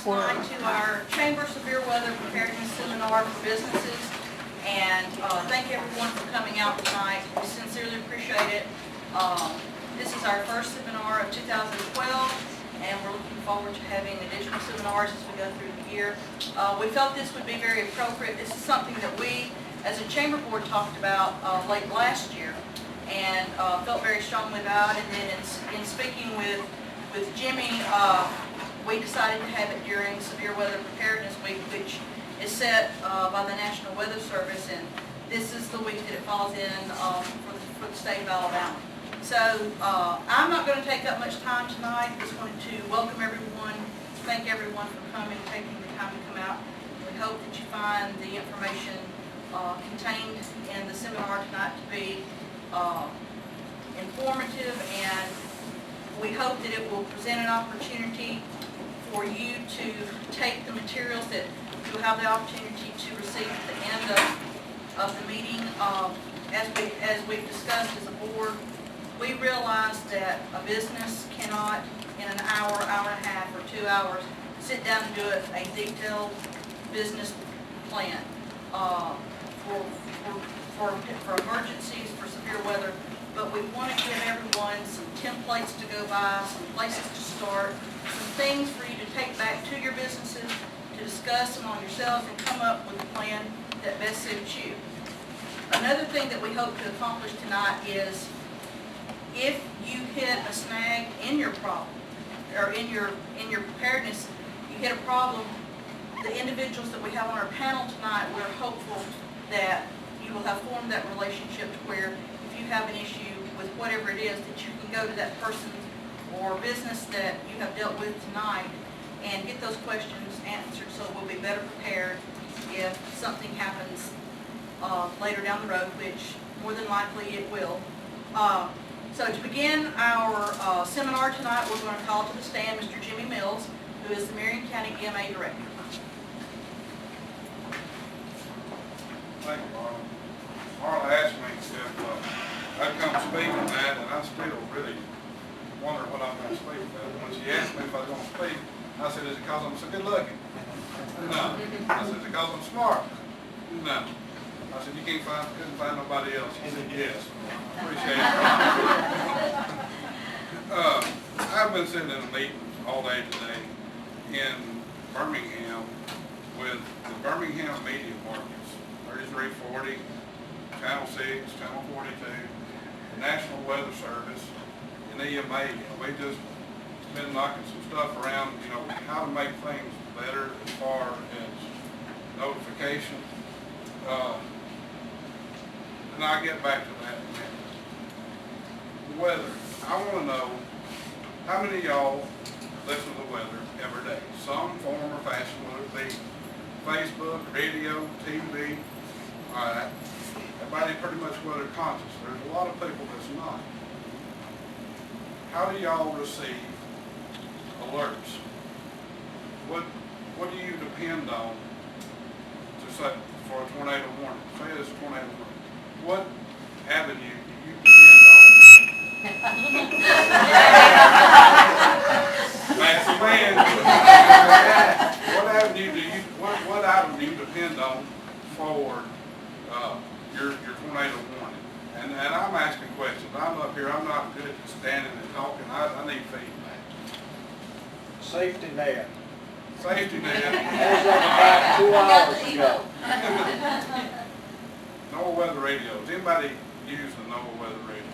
Tonight to our Chamber Severe Weather Preparedness Seminar for businesses, and thank everyone for coming out tonight. We sincerely appreciate it. This is our first seminar of 2012, and we're looking forward to having additional seminars as we go through the year. We felt this would be very appropriate. This is something that we, as a Chamber Board, talked about late last year, and felt very strongly about. And then in speaking with Jimmy, we decided to have it during Severe Weather Preparedness Week, which is set by the National Weather Service, and this is the week that it falls in for the state of Alabama. So I'm not going to take up much time tonight. Just wanted to welcome everyone, thank everyone for coming, taking the time to come out. We hope that you find the information contained in the seminar tonight to be informative, and we hope that it will present an opportunity for you to take the materials that you'll have the opportunity to receive at the end of the meeting. As we've discussed as a board, we realize that a business cannot, in an hour, hour and a half, or 2 hours, sit down and do a detailed business plan for emergencies, for severe weather. But we want to give everyone some templates to go by, some places to start, some things for you to take back to your businesses, to discuss among yourselves and come up with a plan that best suits you. Another thing that we hope to accomplish tonight is, if you hit a snag in your problem, or in your preparedness, you hit a problem, the individuals that we have on our panel tonight, we're hopeful that you will have formed that relationship to where if you have an issue with whatever it is, that you can go to that person or business that you have dealt with tonight and get those questions answered, so we'll be better prepared if something happens later down the road, which more than likely it will. So to begin our seminar tonight, we're going to call to the stand Mr. Jimmy Mills, who is the Marion County EMA Director. Thank you, Marla. Marla asked me if I'd come speak on that, and I still really wonder what I'm going to speak about. When she asked me if I was going to speak, I said, is it because I'm so good looking? No. I said, is it because I'm smart? No. I said, you couldn't find nobody else. She said, yes. Appreciate it. I've been sitting in a meeting all day today in Birmingham with the Birmingham media markets, 3340, Channel 6, Channel 42, the National Weather Service, and EMA. We've just been knocking some stuff around, how to make things better as far as notification. And I'll get back to that in a minute. The weather. I want to know how many of y'all listen to the weather every day. Some form or fashion, whether it be Facebook, radio, TV. Alright. Everybody pretty much weather conscious. There's a lot of people that's not. How do y'all receive alerts? What do you depend on to say for a tornado warning? Say it's a tornado warning. What avenue do you depend on? That's the man. What item do you depend on for your tornado warning? And I'm asking questions. I'm up here. I'm not good at standing and talking. I need feedback. Safety net. Safety net. As of about 2 hours ago. NOAA weather radio. Does anybody use the NOAA weather radio?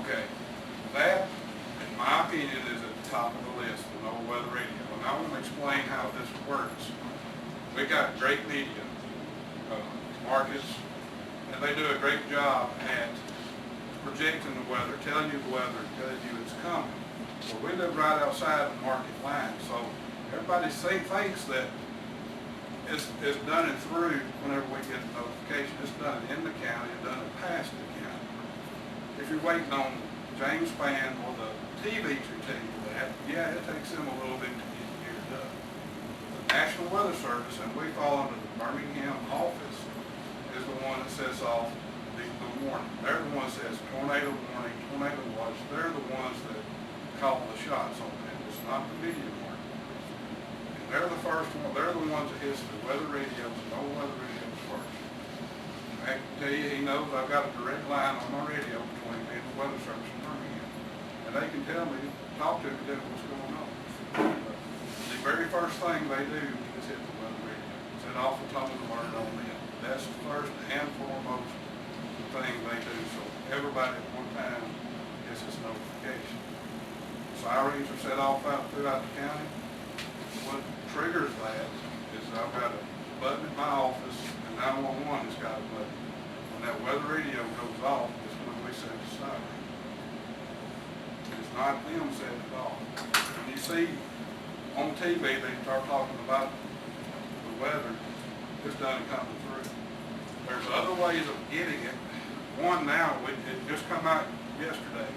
Okay. That, in my opinion, is at the top of the list, the NOAA weather radio. And I want to explain how this works. We got great media markets, and they do a great job at projecting the weather, telling you the weather, telling you it's coming. So we live right outside the market line, so everybody thinks that it's done and through whenever we get the notification. It's done in the county, it's done past the county. If you're waiting on James Spann or the TV to tell you that, yeah, it takes them a little bit to get geared up. The National Weather Service, and we fall under the Birmingham office, is the one that sets off the warning. They're the ones that says tornado warning, tornado watch. They're the ones that call the shots on that. It's not the media market. They're the first one, they're the ones that hits the weather radios, no weather radios first. I can tell you, he knows I've got a direct line on my radio between me and the weather service in Birmingham. And they can tell me, talk to me, tell me what's going on. The very first thing they do is hit the weather radio. It's an awful tone alert on them. That's the first and foremost thing they do. So everybody at one time gets this notification. Sirens are set off out throughout the county. What triggers that is I've got a button at my office, and 911 has got a button. When that weather radio goes off, is when we set the siren. It's not them setting it off. When you see on TV, they start talking about the weather, it's done coming through. There's other ways of getting it. One now, it just come out yesterday,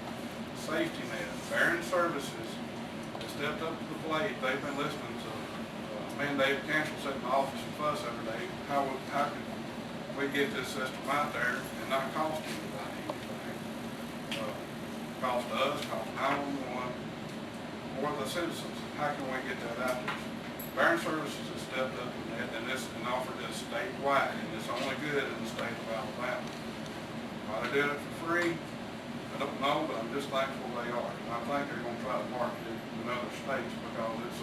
safety net. Barron Services has stepped up to the plate. They've been listening to mandated cancel sitting in the office and fuss every day. How could we get this system out there and not cost anybody anything? Cost us, cost 911, or the citizens. How can we get that out there? Barron Services has stepped up and offered this statewide, and it's only good in the state of Alabama. Why they did it for free, I don't know, but I'm just thankful they are. And I think they're going to try to market it in other states because it's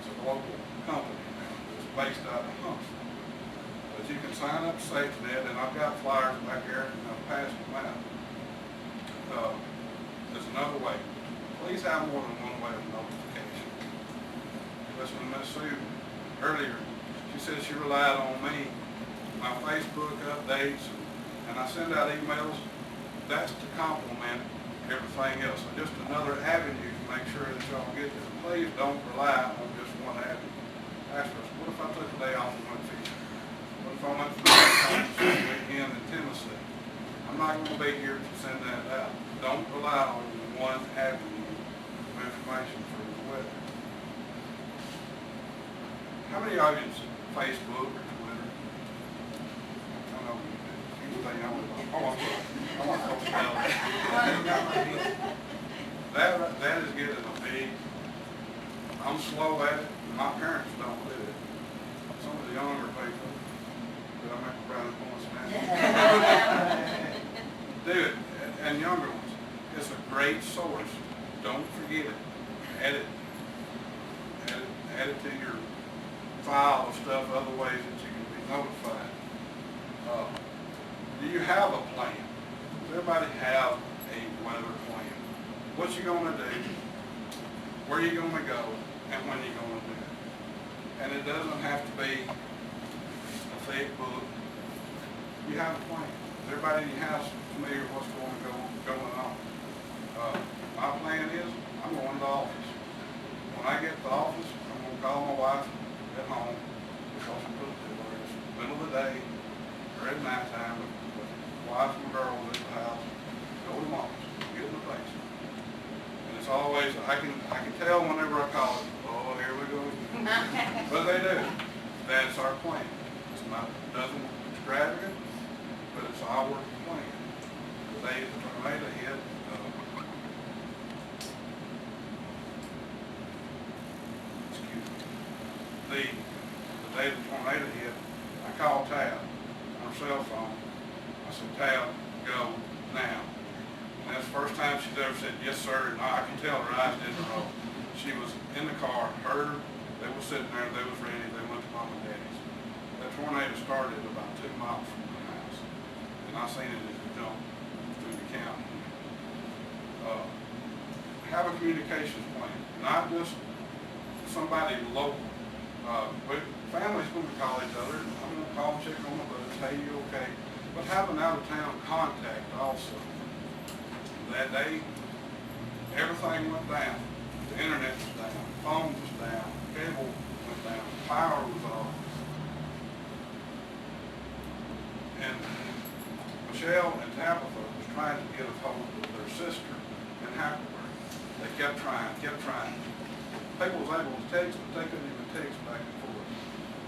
a local company now. It's based out of Huntsville. But you can sign up SafeNet, and I've got flyers back there, and I've passed them out. There's another way. Please have more than one way of notification. Listen to Miss Sue earlier. She said she relied on me, my Facebook updates, and I send out emails. That's to complement everything else. So just another avenue to make sure that y'all get this. Please don't rely on just one avenue. Ask us, what if I took a day off and went fishing? What if I went to the weekend in Tennessee? I'm not going to be here to send that out. Don't rely on one avenue of information for the weather. How many of you use Facebook or Twitter? I know you do. You think I want to spell that is getting a big, I'm slow at it, and my parents don't do it. Some of the younger people, but I make a brownie points now. Do it, and younger ones. It's a great source. Don't forget it. Add it to your file of stuff, other ways that you can be notified. Do you have a plan? Does everybody have a weather plan? What you gonna do? Where you gonna go? And when you gonna do it? And it doesn't have to be a thick book. You have a plan. Is everybody in your house familiar with what's going on? My plan is I'm going to the office. When I get to the office, I'm going to call my wife at home because we put it to where it's the middle of the day or at night time. The wife and girls at the house go to mom's, get in the basement. And it's always, I can tell whenever I call it, oh, here we go again. But they do. That's our plan. It's not, doesn't extravagant, but it's our plan. The day the tornado hit, the day the tornado hit, I called Tab on her cell phone. I said, Tab, go now. And that's the first time she's ever said, yes, sir. And I can tell her eyes didn't roll. She was in the car, they were sitting there, they was ready, they went to Mom and Daddy's. That tornado started about 2 miles from my house. And I seen it as it jumped through the county. Have a communications plan, not just somebody local. Families going to call each other. I'm going to call and check on the bus. Hey, you okay? But have an out-of-town contact also. That day, everything went down. The internet was down. Phone was down. Cable went down. Power was off. And Michelle and Tabitha was trying to get a hold of their sister in Hackleburg. They kept trying. People was able to text, but they couldn't even text back and forth.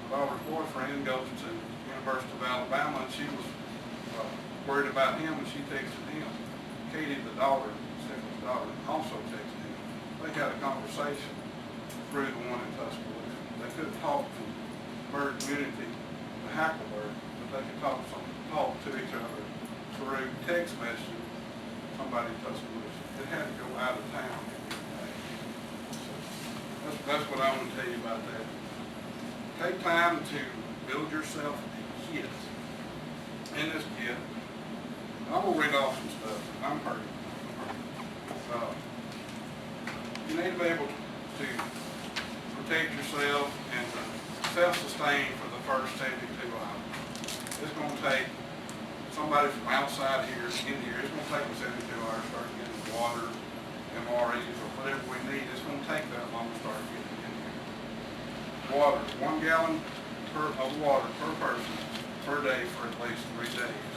Barbara's boyfriend goes to University of Alabama, and she was worried about him, and she texted him. Katie, the daughter, Stephen's daughter, also texted him. They had a conversation through the one in Tuscaloosa. they couldn't talk from bird community to Hackleburg, but they could talk to each other through text messaging. Somebody in Tuscaloosa, it had to go out of town. So that's what I want to tell you about that. Take time to build yourself a kit. In this kit, I'm going to read off some stuff. I'm hurting. You need to be able to protect yourself and to self-sustain for the first 72 hours. It's going to take somebody from outside here, in here, it's going to take 72 hours to start getting water, MREs, or whatever we need. It's going to take that long to start getting in here. Water, 1 gallon of water per person per day for at least 3 days.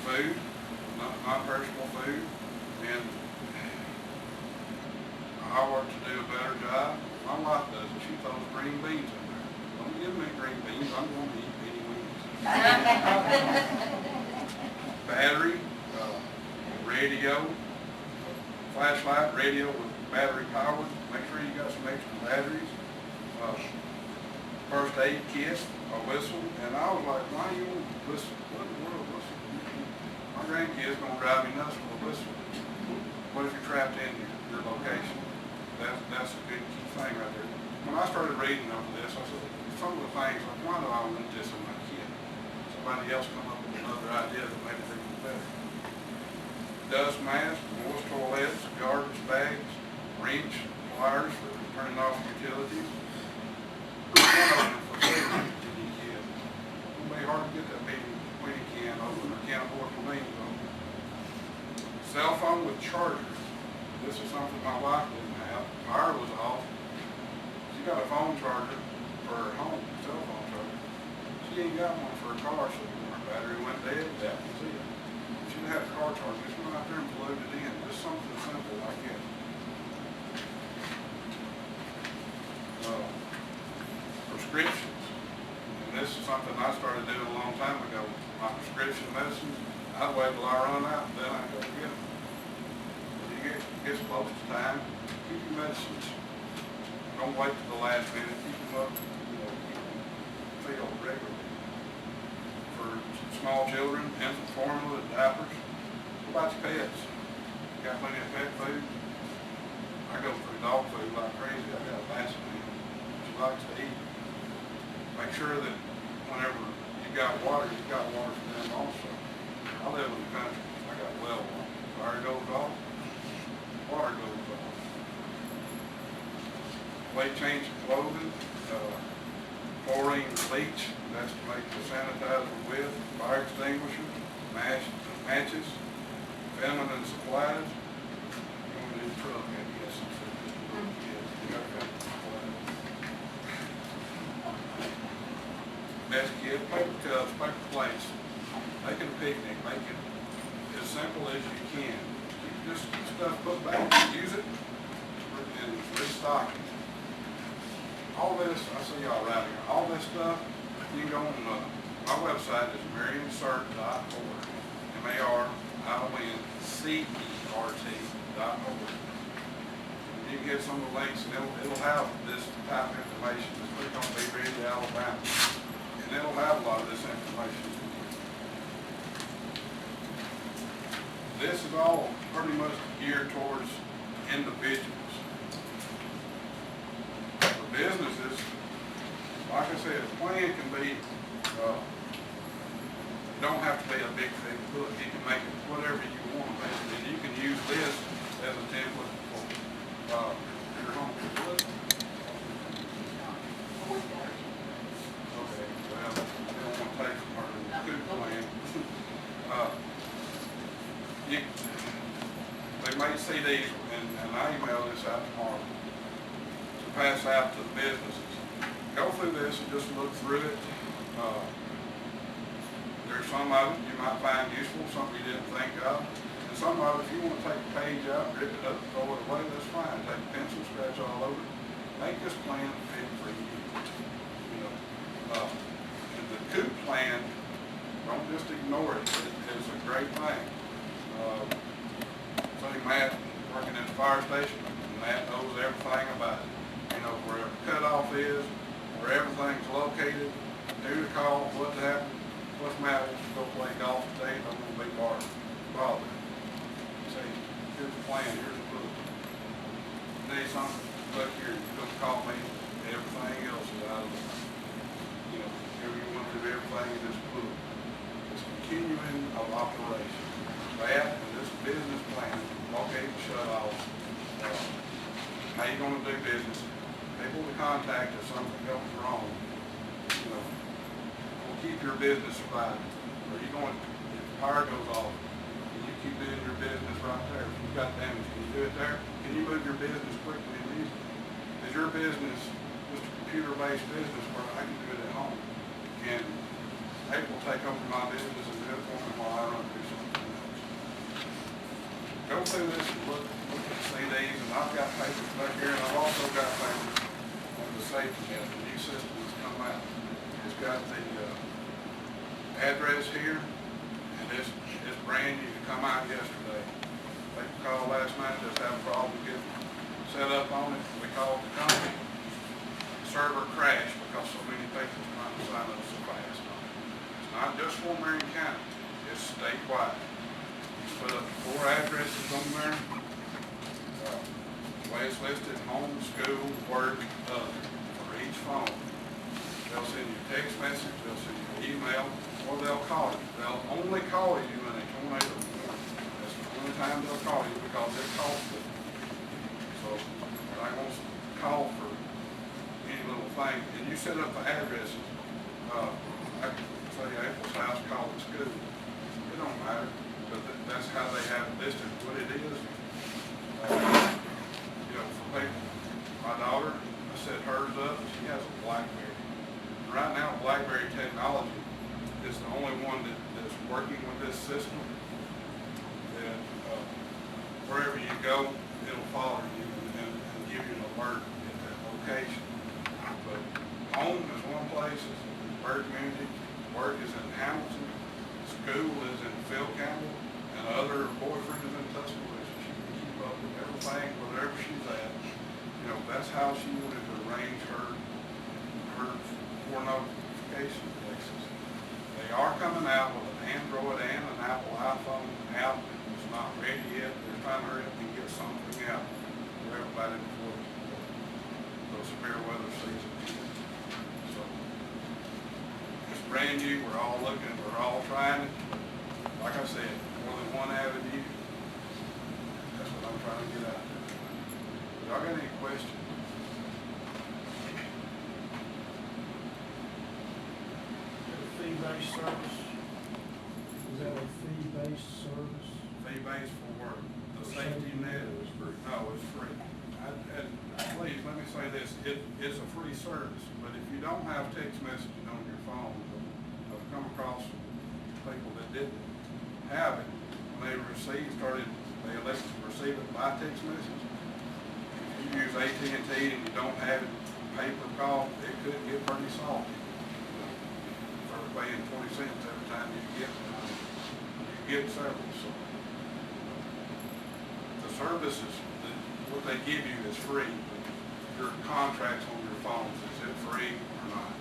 Food, non-perishable food, and I work to do a better job. My wife does it. She throws green beans in there. Don't give me green beans. I'm going to eat penny wings. Battery, radio, flashlight, radio with battery powered. Make sure you got some extra batteries. First aid kit, a whistle, and I was like, why you want to whistle? What in the world whistle? My grandkid's gonna drive me nuts with a whistle. What if you're trapped in your location? That's a good key thing right there. When I started reading over this, I said, some of the things, like, why do I want this in my kit? Somebody else come up with another idea that made things better. Dust mask, moist toilets, garbage bags, wrench, pliers for turning off utilities. It'll be hard to get that big weedy can open or can of beans open. Cell phone with chargers. This is something my wife didn't have. Ours was off. She got a phone charger for her home, cell phone charger. She ain't got one for her car, so when her battery went dead, that was it. She didn't have a car charger. Just went out there and plugged it in. Just something simple like that. Prescriptions. And this is something I started doing a long time ago. My prescription medicines, I'd wait till I run out, then I'd go get them. When you get close to time, keep your medicines. Don't wait till the last minute. Keep them up, keep them filled regularly. For small children, infant formula, diapers. What about your pets? You got plenty of pet food? I go through dog food like crazy. I got a basket she likes to eat. Make sure that whenever you got water for them also. I live in the country. I got well water. Fire goes off, water goes off. Weight change of clothing, chlorine bleach, that's to make the sanitizer with, fire extinguisher, matches, feminine supplies. You want to do truck, I guess. Best kit, paper cups, paper plates, making a picnic, make it as simple as you can. Just stuff put back, use it, and restock it. All this, I see y'all right here, all this stuff, you can go on, my website is marincert.org, MARINCERT.org. You can get some of the links, and it'll have this type of information. Just click on Be Ready, Alabama. And it'll have a lot of this information. This is all pretty much geared towards individuals. For businesses, like I said, the plan can be, don't have to be a big book. You can make it whatever you want, basically. And you can use this as a template for your home. They made CDs, and I emailed this out tomorrow to pass out to the businesses. Go through this and just look through it. There's some of it you might find useful, some you didn't think of. And some of it, if you want to take a page out, rip it up, throw it away, that's fine. Take a pencil, scratch all over it. Make this plan fit for you. And the COOP plan, don't just ignore it. It's a great thing. Matt working at the fire station, and Matt knows everything about it. You know, where a cutoff is, where everything's located, who to call, what to happen, what's the matter, you go play golf today, don't want to be bothered. Say, here's the plan, here's the book. Need something, look here, you come call me, everything else is out of the, whatever you want to do, everything in this book. It's continuing of operation. That and this business plan, locate and shut off, how you gonna do business, people to contact if something goes wrong, will keep your business surviving. Or you going, if the power goes off, and you keep doing your business right there, if you've got damage, can you do it there? Can you move your business quickly and easily? Is your business just a computer-based business where I can do it at home? Can April take over my business and do it for me while I run through something else? Go through this and look at CDs, and I've got papers back here, and I've also got papers on the safety net. The new system has come out. It's got the address here, and it's brand new. It come out yesterday. They called last night, just had a problem getting set up on it. We called the company. Server crashed because so many people trying to sign up so fast. It's not just for Marion County, it's statewide. You put up 4 addresses on there. The way it's listed, home, school, work, other, for each phone. They'll send you a text message, they'll send you an email, or they'll call you. They'll only call you in a tornado warning. That's the only time they'll call you because they're costly. So they're not going to call for any little thing. And you set up the addresses. I can say April's house, call the school. It don't matter, but that's how they have it listed. What it is, for people, my daughter, I set hers up, she has a BlackBerry. Right now, BlackBerry technology is the only one that's working with this system. That wherever you go, it'll follow you and give you an alert at that location. But home is one place, it's in Bird Community, work is in Hamilton, school is in Phil Campbell, and other boyfriend is in Tuscaloosa. She can keep up with everything, wherever she's at. That's how she wanted to arrange her 4 notification places. They are coming out with an Android and an Apple iPhone out. It's not ready yet. They're trying to hurry up and get something out for everybody before the severe weather season ends. So it's brand new. We're all looking. We're all trying it. Like I said, more than one avenue. That's what I'm trying to get out there. Y'all got any questions? Fee-based service? Is that a fee-based service? Fee-based for work. The safety net is free. No, it's free. Please, let me say this. It's a free service, but if you don't have text messaging on your phone, I've come across people that didn't have it. When they they elected to receive it by text message. If you use AT&T and you don't have it paper call, it could get pretty salty. Paying 20 cents every time you get one. You get several. So the services, what they give you is free. Your contracts on your phones, is it free or not?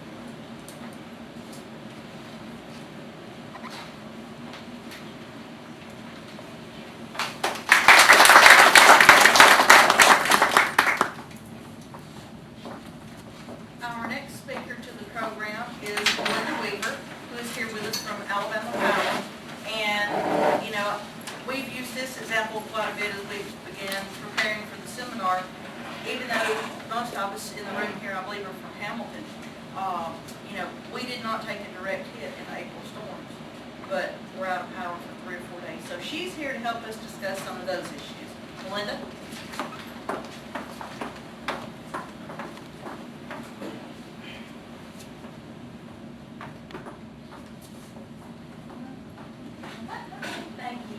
Our next speaker to the program is Melinda Weaver, who is here with us from Alabama Power. And, we've used this example quite a bit as we began preparing for the seminar. Even though most of us in the room here, I believe, are from Hamilton, we did not take a direct hit in the April storms, but we're out of power for 3 or 4 days. So she's here to help us discuss some of those issues. Melinda? Thank you.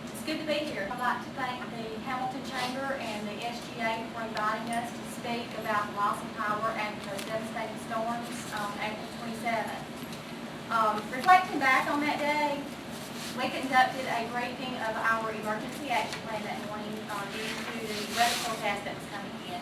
It's good to be here. I'd like to thank the Hamilton Chamber and the SGA for inviting us to speak about the loss of power after those devastating storms on April 27th. Reflecting back on that day, we conducted a briefing of our emergency action plan that morning due to the weather forecast that was coming in.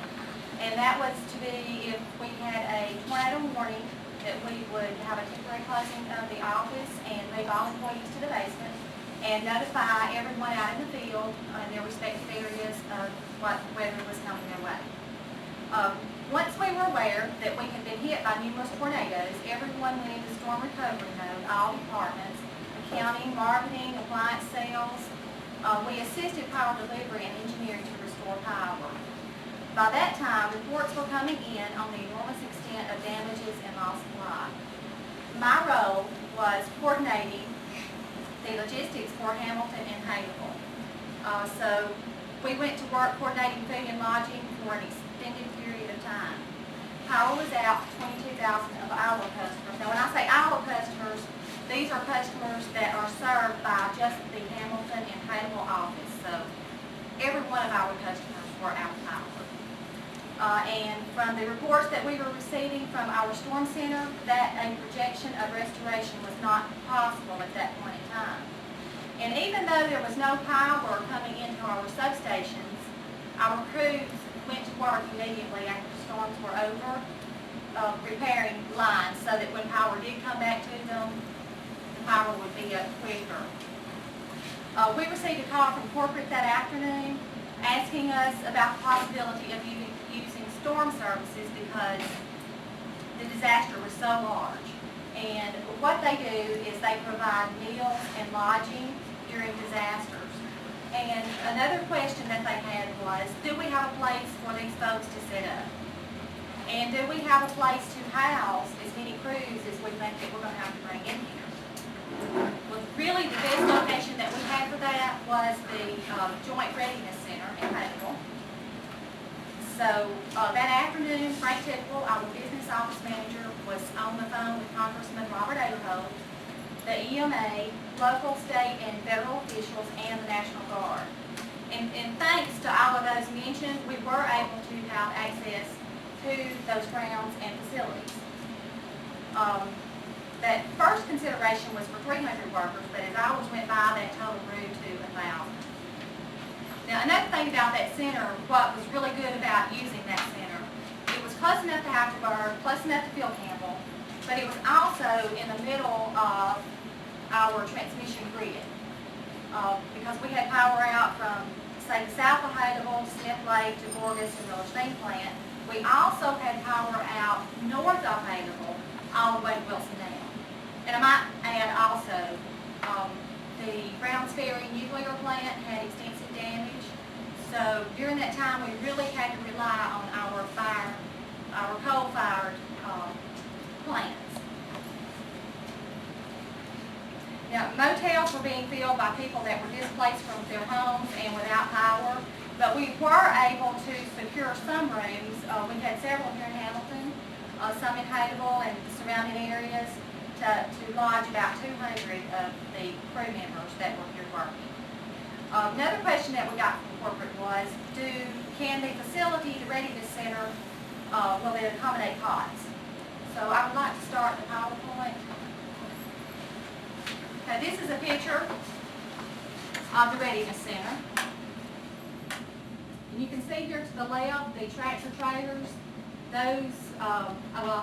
And that was to be if we had a tornado warning, that we would have a temporary closing of the office and move all employees to the basement and notify everyone out in the field in their respective areas of what weather was coming their way. Once we were aware that we had been hit by numerous tornadoes, everyone went into storm recovery mode, all departments, accounting, marketing, appliance sales. We assisted power delivery and engineering to restore power. By that time, reports were coming in on the enormous extent of damages and loss of life. My role was coordinating the logistics for Hamilton and Haydenville. So we went to work coordinating food and lodging for an extended period of time. Power was out to 22,000 of our customers. Now when I say our customers, these are customers that are served by just the Hamilton and Haydenville office. So every one of our customers were out of power. And from the reports that we were receiving from our storm center, that a projection of restoration was not possible at that point in time. And even though there was no power coming into our substations, our crews went to work immediately after the storms were over, repairing lines so that when power did come back to them, the power would be up quicker. We received a call from corporate that afternoon asking us about the possibility of using storm services because the disaster was so large. And what they do is they provide meals and lodging during disasters. And another question that they had was, do we have a place for these folks to set up? And do we have a place to house as many crews as we think that we're going to have to bring in here? Well, really the best location that we had for that was the Joint Readiness Center in Haydenville. So that afternoon, Frank Tickle, our business office manager, was on the phone with Congressman Robert Aderholt, the EMA, local, state, and federal officials, and the National Guard. And thanks to all of those mentioned, we were able to have access to those grounds and facilities. That first consideration was for 300 workers, but as hours went by, that total grew to 1,000. Now, another thing about that center, what was really good about using that center, it was close enough to Hattiesburg, close enough to Phil Campbell, but it was also in the middle of our transmission grid. Because we had power out from, say, the south of Haydenville, Smith Lake to Gorgas and Miller Steam Plant. We also had power out north of Haydenville, all the way to Wilson Dam. And I might add also, the Browns Ferry nuclear plant had extensive damage. So during that time, we really had to rely on our coal-fired plants. Now, motels were being filled by people that were displaced from their homes and without power, but we were able to secure some rooms. We had several here in Hamilton, some in Haydenville and the surrounding areas, to lodge about 200 of the crew members that were here working. Another question that we got from corporate was, can the facility, the Readiness Center, will it accommodate cots? So I would like to start the PowerPoint. Now this is a picture of the Readiness Center. And you can see here to the left, the tractor trailers. Those, I'll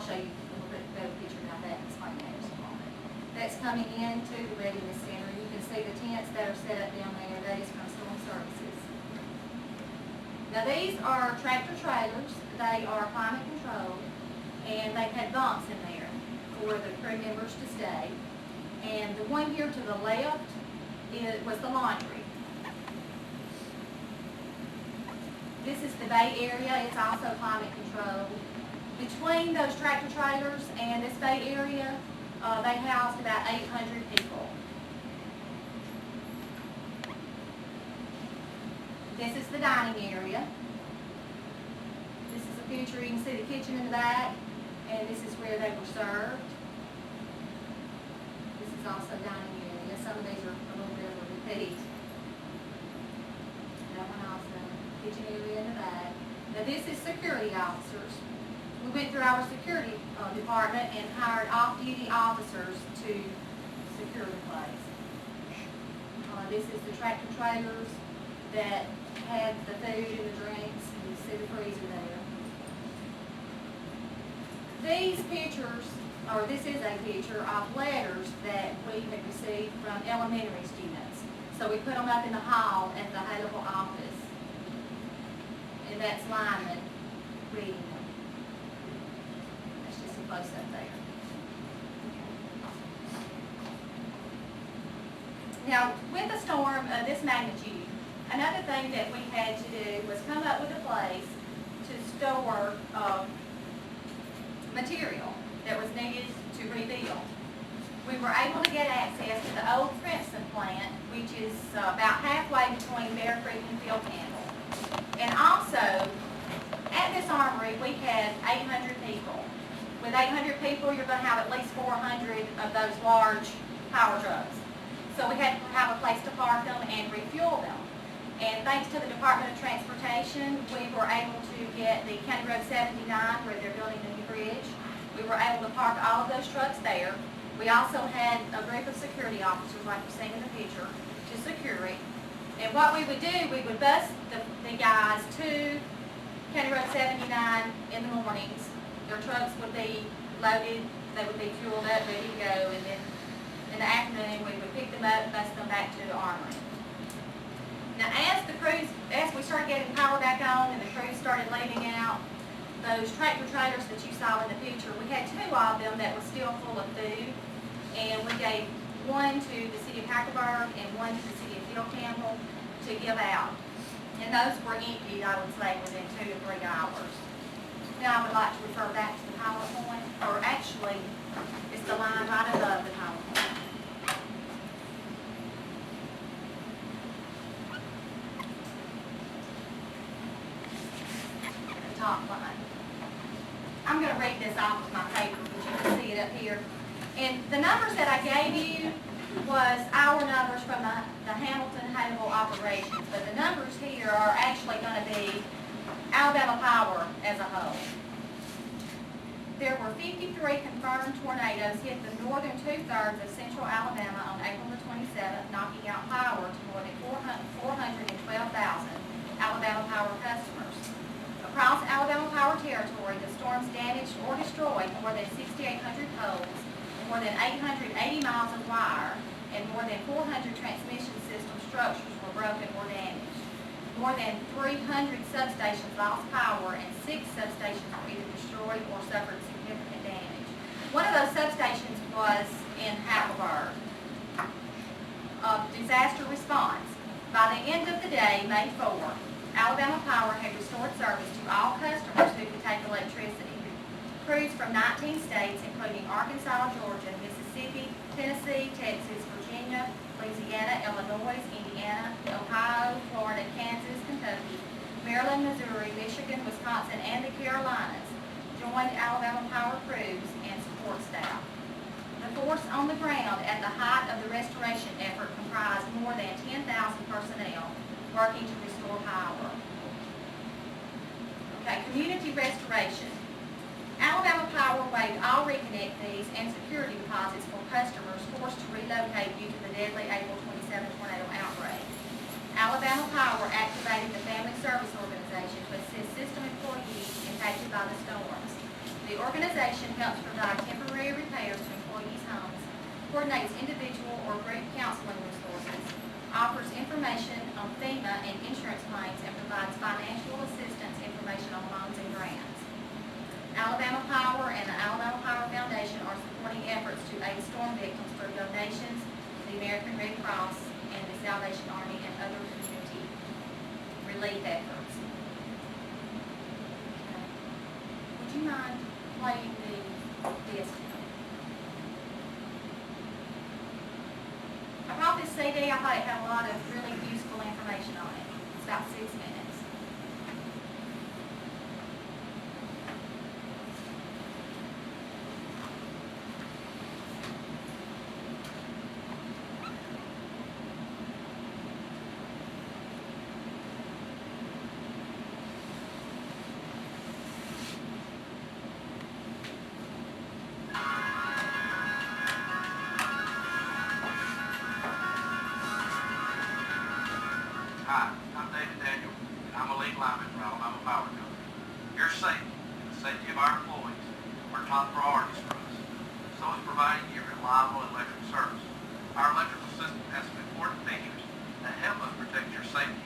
show you a little bit better picture about that and explain that in just a moment. That's coming into the Readiness Center. You can see the tents that are set up down there. That is from Storm Services. Now these are tractor trailers. They are climate controlled, and they've had bunks in there for the crew members to stay. And the one here to the left was the laundry. This is the bay area. It's also climate controlled. Between those tractor trailers and this bay area, they housed about 800 people. This is the dining area. This is a picture. You can see the kitchen in the back, and this is where they were served. This is also dining area. Some of these are a little bit of a repeat. That one also. Kitchen area in the back. Now this is security officers. We went through our security department and hired off-duty officers to secure the place. This is the tractor trailers that had the food and the drinks, and you see the freezer there. These pictures, or this is a picture of letters that we had received from elementary students. So we put them up in the hall at the high level office. And that's Lyman reading them. That's just a close up there. Now, with a storm of this magnitude, another thing that we had to do was come up with a place to store material that was needed to rebuild. We were able to get access to the old Princeton plant, which is about halfway between Bear Creek and Field Campbell. And also, at this armory, we had 800 people. With 800 people, you're going to have at least 400 of those large power trucks. So we had to have a place to park them and refuel them. And thanks to the Department of Transportation, we were able to get the County Road 79 where they're building the new bridge. We were able to park all of those trucks there. We also had a group of security officers, like you've seen in the picture, to secure it. And what we would do, we would bus the guys to County Road 79 in the mornings. Their trucks would be loaded, they would be fueled up, ready to go, and then in the afternoon we would pick them up, bus them back to the armory. Now as we started getting power back on and the crews started leaving out, those tractor trailers that you saw in the picture, we had 2 of them that were still full of food, and we gave one to the city of Hackleburg and one to the city of Field Campbell to give out. And those were emptied, I would say, within 2 to 3 hours. Now I would like to refer back to the PowerPoint, or actually, it's the line right above the PowerPoint. The top line. I'm going to read this off of my paper, but you can see it up here. And the numbers that I gave you was our numbers from the Hamilton Hannibal operations, but the numbers here are actually going to be Alabama Power as a whole. There were 53 confirmed tornadoes hit the northern 2/3 of central Alabama on April the 27th, knocking out power to more than 412,000 Alabama Power customers. Across Alabama Power territory, the storms damaged or destroyed more than 6,800 poles, more than 880 miles of wire, and more than 400 transmission system structures were broken or damaged. More than 300 substations lost power, and 6 substations were either destroyed or suffered significant damage. One of those substations was in Hackleburg. Disaster response. By the end of the day, May 4, Alabama Power had restored service to all customers who could take electricity. Crews from 19 states, including Arkansas, Georgia, Mississippi, Tennessee, Texas, Virginia, Louisiana, Illinois, Indiana, Ohio, Florida, Kansas, Kentucky, Maryland, Missouri, Michigan, Wisconsin, and the Carolinas, joined Alabama Power crews and support staff. The force on the ground at the height of the restoration effort comprised more than 10,000 personnel working to restore power. Okay, community restoration. Alabama Power waived all reconnect fees and security deposits for customers forced to relocate due to the deadly April 27 tornado outbreak. Alabama Power activated the Family Service Organization to assist system employees impacted by the storms. The organization helps provide temporary repairs to employees' homes, coordinates individual or group counseling resources, offers information on FEMA and insurance claims, and provides financial assistance information on loans and grants. Alabama Power and the Alabama Power Foundation are supporting efforts to aid storm victims through donations to the American Red Cross and the Salvation Army and other community relief efforts. Okay. Would you mind playing this? I brought this CD. I thought it had a lot of really useful information on it. It's about 6 minutes. Hi, I'm David Daniel, and I'm a lead lineman for Alabama Power Company. Your safety and the safety of our employees are top priorities for us. So is providing you reliable electric service. Our electrical system has some important features that help us protect your safety,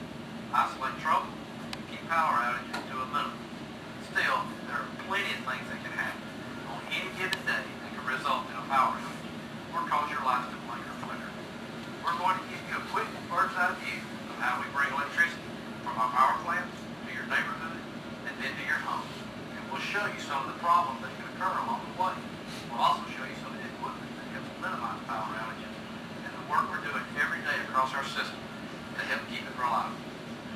isolate trouble, and keep power outages to a minimum. Still, there are plenty of things that can happen on any given day that can result in a power outage or cause your lights to blink or flicker. We're going to give you a quick bird's eye view of how we bring electricity from our power plants to your neighborhood and then to your home. And we'll show you some of the problems that can occur along the way. We'll also show you some of the equipment that helps minimize power outages and the work we're doing every day across our system to help keep it reliable.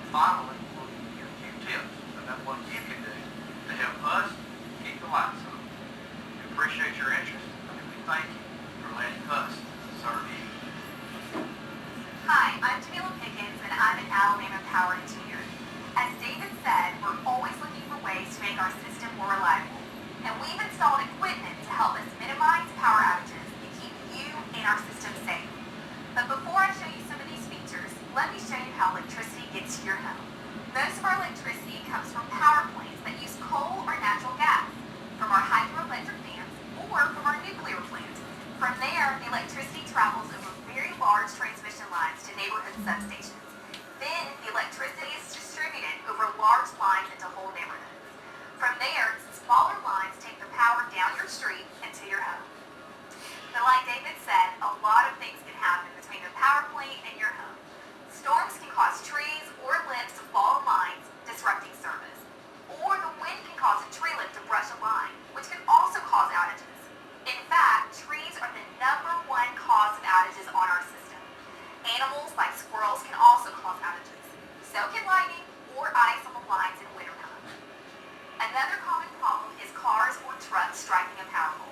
Finally, we'll give you a few tips about what you can do to help us keep the lights on. We appreciate your interest and we thank you for letting us serve you. Hi, I'm Jamila Pickens, and I'm an Alabama Power Engineer. As David said, we're always looking for ways to make our system more reliable, and we've installed equipment to help us minimize power outages and keep you and our system safe. But before I show you some of these features, let me show you how electricity gets to your home. Most of our electricity comes from power plants that use coal or natural gas, from our hydroelectric dams, or from our nuclear plant. From there, the electricity travels over very large transmission lines to neighborhood substations. Then, the electricity is distributed over large lines into whole neighborhoods. From there, smaller lines take the power down your street and to your home. But like David said, a lot of things can happen between the power plant and your home. Storms can cause trees or limbs to fall on lines, disrupting service. Or the wind can cause a tree limb to brush a line, which can also cause outages. In fact, trees are the #1 cause of outages on our system. Animals like squirrels can also cause outages. So can lightning or ice on the lines in wintertime. Another common problem is cars or trucks striking a power pole.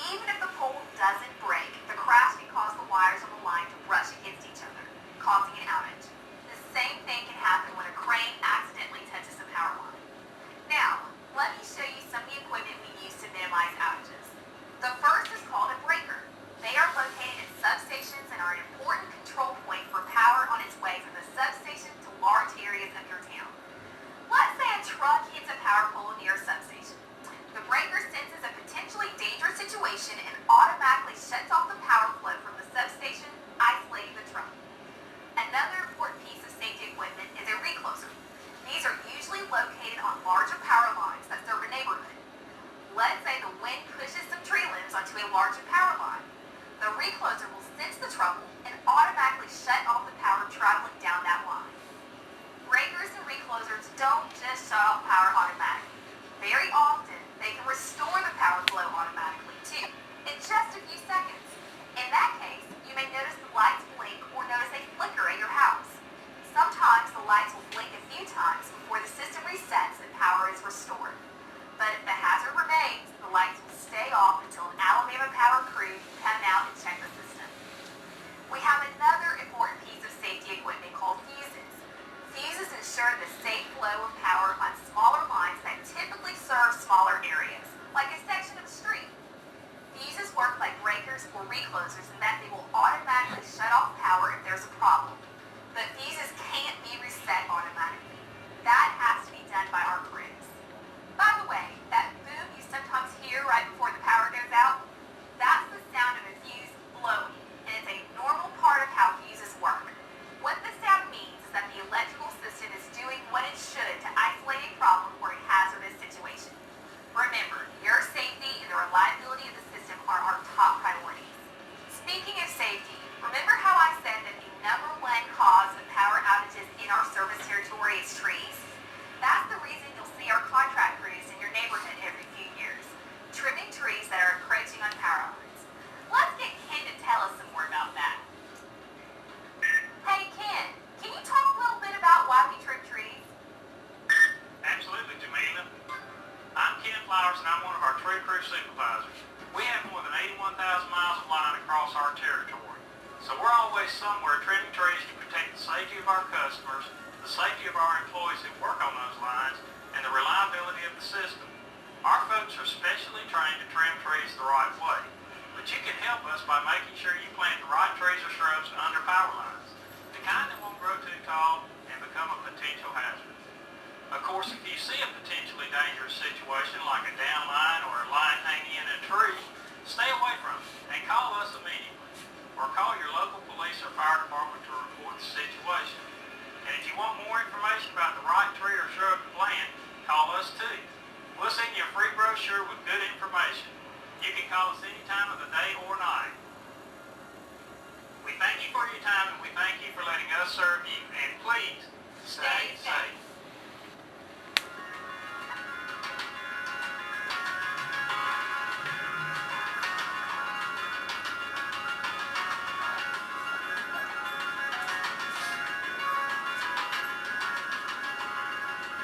Even if the pole doesn't break, the crash can cause the wires on the line to brush against each other, causing an outage. The same thing can happen when a crane accidentally touches the power line. Now, let me show you some of the equipment we use to minimize outages. The first is called a breaker. They are located in substations and are an important control point for power on its way from the substation to large areas of your town. Let's say a truck hits a power pole near a substation. The breaker senses a potentially dangerous situation and automatically shuts off the power flow from the substation, isolating the truck. Another important piece of safety equipment is a recloser. These are usually located on larger power lines that serve a neighborhood. Let's say the wind pushes some tree limbs onto a larger power line. The recloser will sense the trouble and automatically shut off the power traveling down that line. Breakers and reclosers don't just shut off power automatically. Very often, they can restore the power flow automatically too, in just a few seconds. In that case, you may notice the lights blink or notice a flicker at your house. Sometimes the lights will blink a few times before the system resets and power is restored. But if the hazard remains, the lights will stay off until an Alabama Power crew can come out and check the system. We have another important piece of safety equipment called fuses. Fuses ensure the safe flow of power on smaller lines that typically serve smaller areas, like a section of the street. Fuses work like breakers or reclosers in that they will automatically shut off power if there's a problem. But fuses can't be reset automatically. That has to be done by our crews. By the way, that boom you sometimes hear right before the power goes out, that's the sound of a fuse blowing, and it's a normal part of how fuses work. What the sound means is that the electrical system is doing what it should to isolate a problem or a hazardous situation. Remember, your safety and the reliability of the system are our top priorities. Speaking of safety, remember how I said that the #1 cause of power outages in our service territory is trees? That's the reason you'll see our contract crews in your neighborhood every few years, trimming trees that are encroaching on power lines. Let's get Ken to tell us some more about that. Hey Ken, can you talk a little bit about why we trim trees? Absolutely, Jamila. I'm Ken Flowers and I'm one of our tree crew supervisors. We have more than 81,000 miles of line across our territory. So we're always somewhere trimming trees to protect the safety of our customers, the safety of our employees that work on those lines, and the reliability of the system. Our folks are specially trained to trim trees the right way, but you can help us by making sure you plant the right trees or shrubs under power lines, the kind that won't grow too tall and become a potential hazard. Of course, if you see a potentially dangerous situation like a down line or a line hanging in a tree, stay away from it and call us immediately. Or call your local police or fire department to report the situation. And if you want more information about the right tree or shrub to plant, call us too. We'll send you a free brochure with good information. You can call us any time of the day or night. We thank you for your time and we thank you for letting us serve you. And please, stay safe.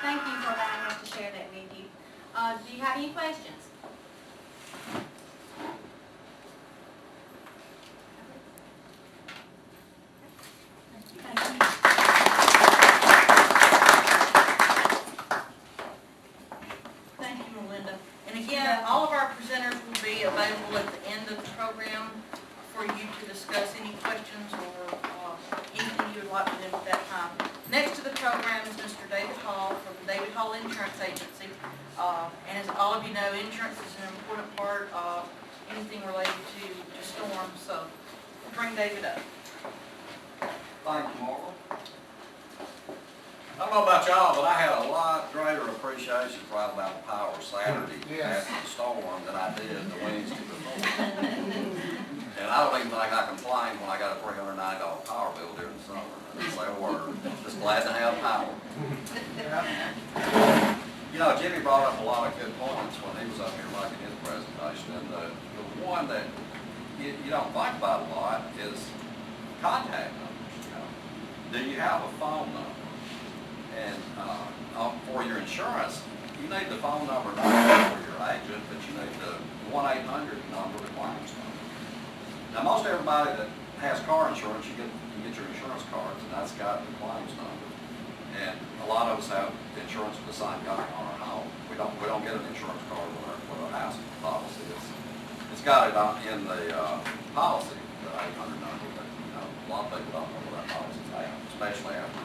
Thank you for allowing us to share that with you. Do you have any questions? Thank you. Thank you, Melinda. And again, all of our presenters will be available at the end of the program for you to discuss any questions or anything you would like to do at that time. Next to the program is Mr. David Hall from the David Hall Insurance Agency. And as all of you know, insurance is an important part of anything related to storms. So we'll bring David up. Thank you, Marla. I don't know about y'all, but I had a lot greater appreciation for Alabama Power Saturday after the storm than I did the Wednesday before. And I don't even think I complained when I got a $390 power bill during the summer. I didn't say a word. Just glad to have power. You know, Jimmy brought up a lot of good points when he was up here making his presentation. And the one that you don't think about a lot is contact numbers. You know. Do you have a phone number? And for your insurance, you need the phone number not only for your agent, but you need the 1-800 number to claims number. Now, most everybody that has car insurance, you get your insurance cards, and that's got the claims number. And a lot of us have insurance with the same guy on our home. We don't get an insurance card with our house policy. It's got it in the policy, the 800 number. But a lot of people don't know what that policy is at, especially after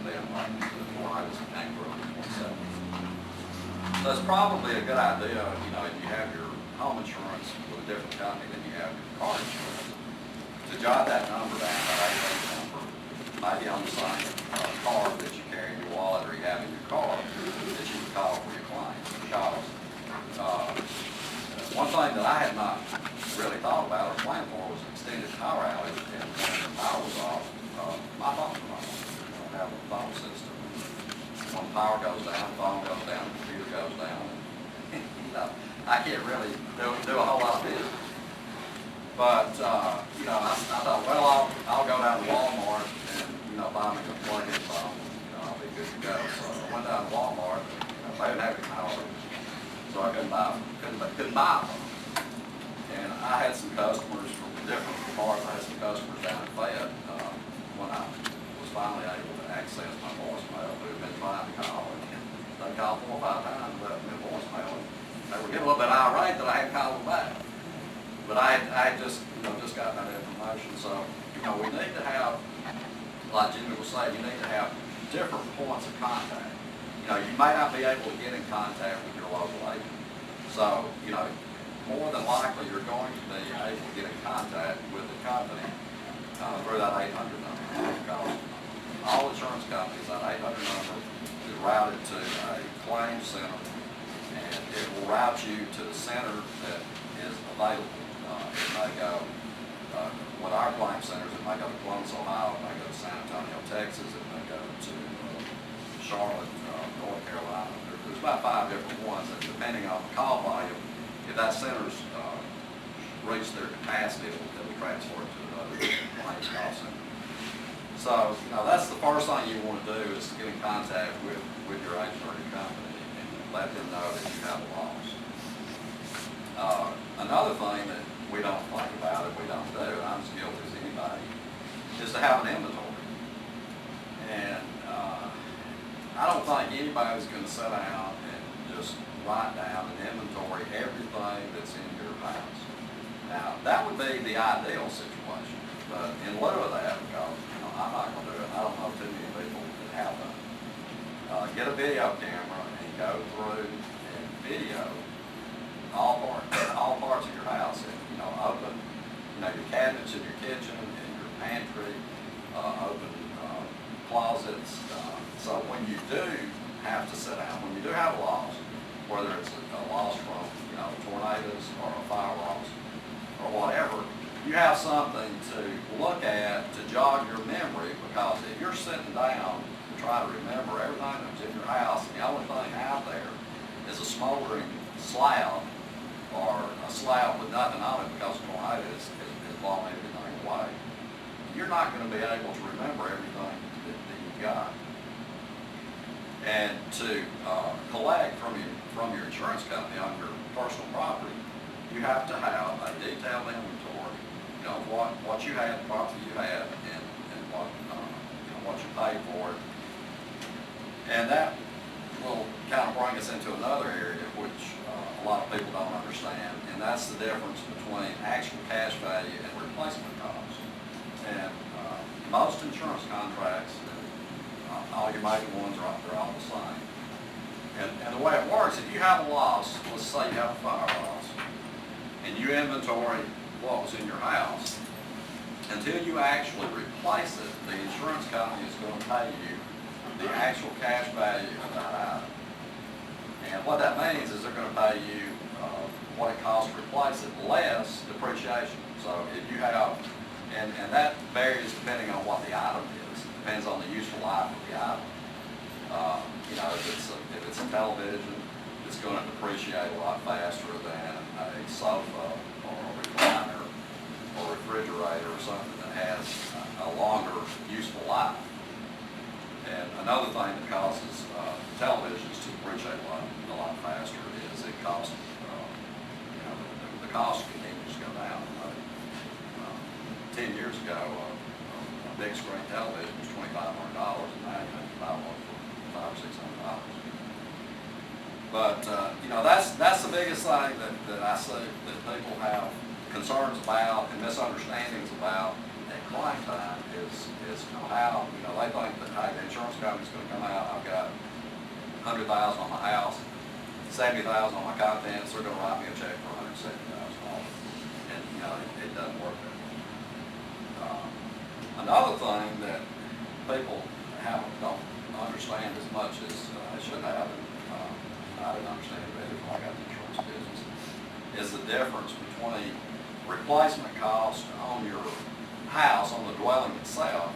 them like the tornadoes that came through in 2017. So it's probably a good idea, if you have your home insurance with a different company than you have your car insurance, to jot that number down, that 800 number, maybe on the same card that you carry in your wallet or you have in your car, that you can call for your claims. Because one thing that I had not really thought about or planned for was extended power outage, and when the power was off, my phone was off. I don't have a phone system. When the power goes down, the phone goes down, the computer goes down. I can't really do a whole lot of business. But, I thought, well, I'll go down to Walmart and, buy me a plug-in phone. I'll be good to go. So I went down to Walmart, and they didn't have any power. So I couldn't buy a phone. And I had some customers from different parts. I had some customers down in Fayette when I was finally able to access my voicemail who had been trying to call. And they called 4 or 5 times and left me a voicemail. And they were getting a little bit irate that I hadn't called them back. But I had just gotten that information. So, we need to have, like Jimmy was saying, you need to have different points of contact. You may not be able to get in contact with your local agent. So, more than likely you're going to be able to get in contact with the company through that 800 number. Because all insurance companies, that 800 number is routed to a claim center, and it will route you to the center that is available. It may go, with our claim centers, it may go to Columbus, Ohio, it may go to San Antonio, Texas, it may go to Charlotte, North Carolina. There's about 5 different ones, and depending on the call volume, if that center's reached their capacity, they'll be transferred to another claims call center. So, that's the first thing you want to do is to get in contact with your agent or your company and let them know that you have a loss. Another thing that we don't think about, we don't do, and I'm as guilty as anybody, is to have an inventory. And I don't think anybody's going to sit down and just write down an inventory everything that's in your house. Now, that would be the ideal situation, but in lieu of that, because I'm not going to do it, and I don't know too many people that have done it. get a video camera and go through and video all parts of your house. And, you know, open, you know, your cabinets in your kitchen and your pantry, open closets. So when you do have to sit down, when you do have a loss, whether it's a loss from, you know, tornadoes or a fire loss or whatever, you have something to look at to jog your memory, because if you're sitting down to try to remember everything that's in your house, and the only thing out there is a smoldering slab or a slab with nothing on it because a tornado is blowing everything away, you're not going to be able to remember everything that you've got. And to collect from your insurance company on your personal property, you have to have a detailed inventory. You know, what you had, the property you had, and what what you paid for it. And that will kind of bring us into another area which a lot of people don't understand, and that's the difference between actual cash value and replacement cost. And most insurance contracts, all your major ones they're all the same. And the way it works, if you have a loss, let's say you have a fire loss, and you inventory what was in your house, until you actually replace it, the insurance company is going to pay you the actual cash value of that item. And what that means is they're going to pay you what it costs to replace it less depreciation. So if you have, and that varies depending on what the item is. It depends on the useful life of the item. You know, if it's a television, it's going to depreciate a lot faster than a sofa or a recliner or refrigerator or something that has a longer useful life. And another thing that causes televisions to depreciate a lot faster is it costs, you know, the cost continues to go down. 10 years ago, a big screen television was $2,500, and now you can buy one for $500 or $600. But you know, that's the biggest thing that I see that people have concerns about and misunderstandings about at claim time is how, you know, they think that, hey, the insurance company's going to come out, I've got $100,000 on my house, $70,000 on my contents, they're going to write me a check for $170,000. And, you know, it doesn't work that way. Another thing that people don't understand as much as they should have, and I didn't understand it either when I got in the insurance business, is the difference between replacement cost on your house, on the dwelling itself,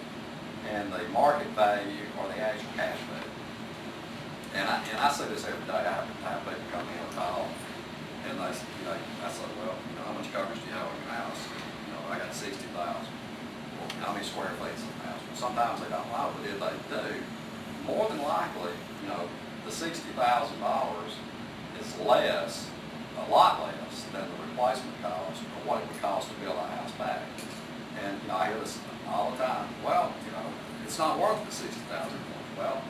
and the market value or the actual cash value. And I say this every day. I have people come in and call, and they, you know, I say, well, you know, how much coverage do you have on your house? You know, I got 60,000. Well, how many square feet is the house? Sometimes they don't know, but if they do, more than likely, you know, the $60,000 is less, a lot less than the replacement cost or what it would cost to build a house back. And you know, I hear this all the time. Well, you know, it's not worth the $60,000. Well,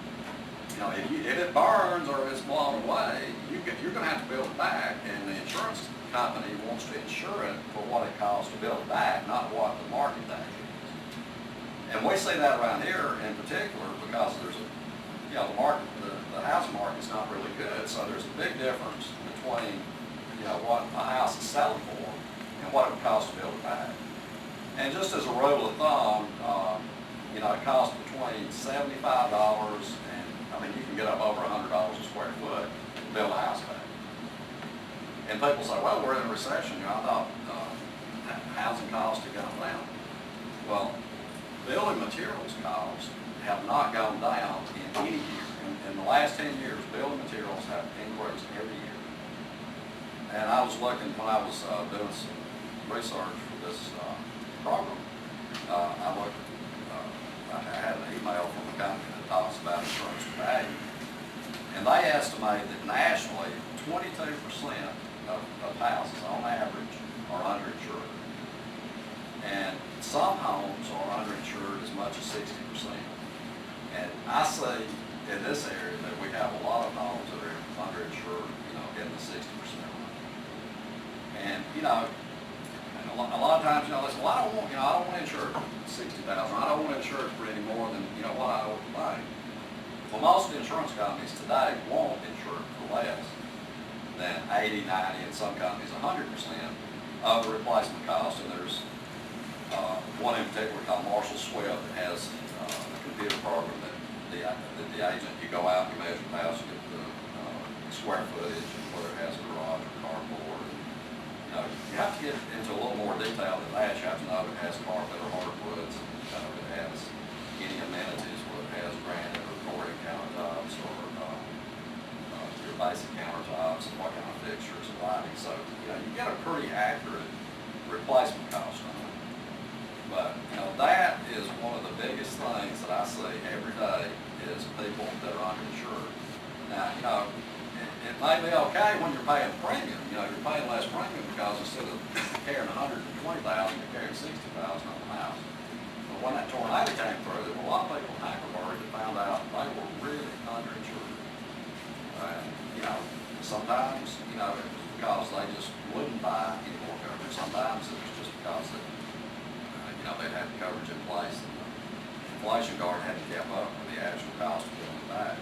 you know, if it burns or if it's blown away, you're going to have to build it back, and the insurance company wants to insure it for what it costs to build it back, not what the market value is. And we see that around here in particular because there's a, you know, the house market's not really good, so there's a big difference between, you know, what a house is selling for and what it would cost to build it back. And just as a rule of thumb, you know, it costs between $75 and, I mean, you can get up over $100 a square foot to build a house back. And people say, well, we're in a recession. You know, I thought housing costs had gone down. Well, building materials costs have not gone down in any year. In the last 10 years, building materials have increased every year. And I was looking, when I was doing some research for this program, I had an email from a company that talks about insurance value, and they estimate that nationally 22% of houses on average are underinsured, and some homes are underinsured as much as 60%. And I see in this area that we have a lot of homes that are underinsured, you know, in the 60% range. And you know, a lot of times, you know, they say, well, I don't want to insure $60,000. I don't want to insure it for any more than, you know, what I owe the bank. Well, most insurance companies today won't insure for less than 80, 90, and some companies 100% of the replacement cost. And there's one in particular called Marshall Swift that has a computer program that the agent, you go out and you measure the house, you get the square footage, and whether it has a garage or carport. You know, you have to get into a little more detail than that. You have to know if it has carpet or hardwoods, and if it has any amenities, whether it has granite or boarding countertops or your basic countertops, and what kind of fixtures and lighting. So, you know, you get a pretty accurate replacement cost on it. But, you know, that is one of the biggest things that I see every day is people that are uninsured. Now, you know, it may be okay when you're paying premium. You know, you're paying less premium because instead of carrying $120,000, you're carrying $60,000 on the house. But when that tornado came through, there were a lot of people in Hackleburg that found out they were really underinsured. You know, sometimes, you know, it was because they just wouldn't buy any more coverage. Sometimes it was just because that, you know, they had the coverage in place and the inflation guard hadn't kept up with the actual cost of building back.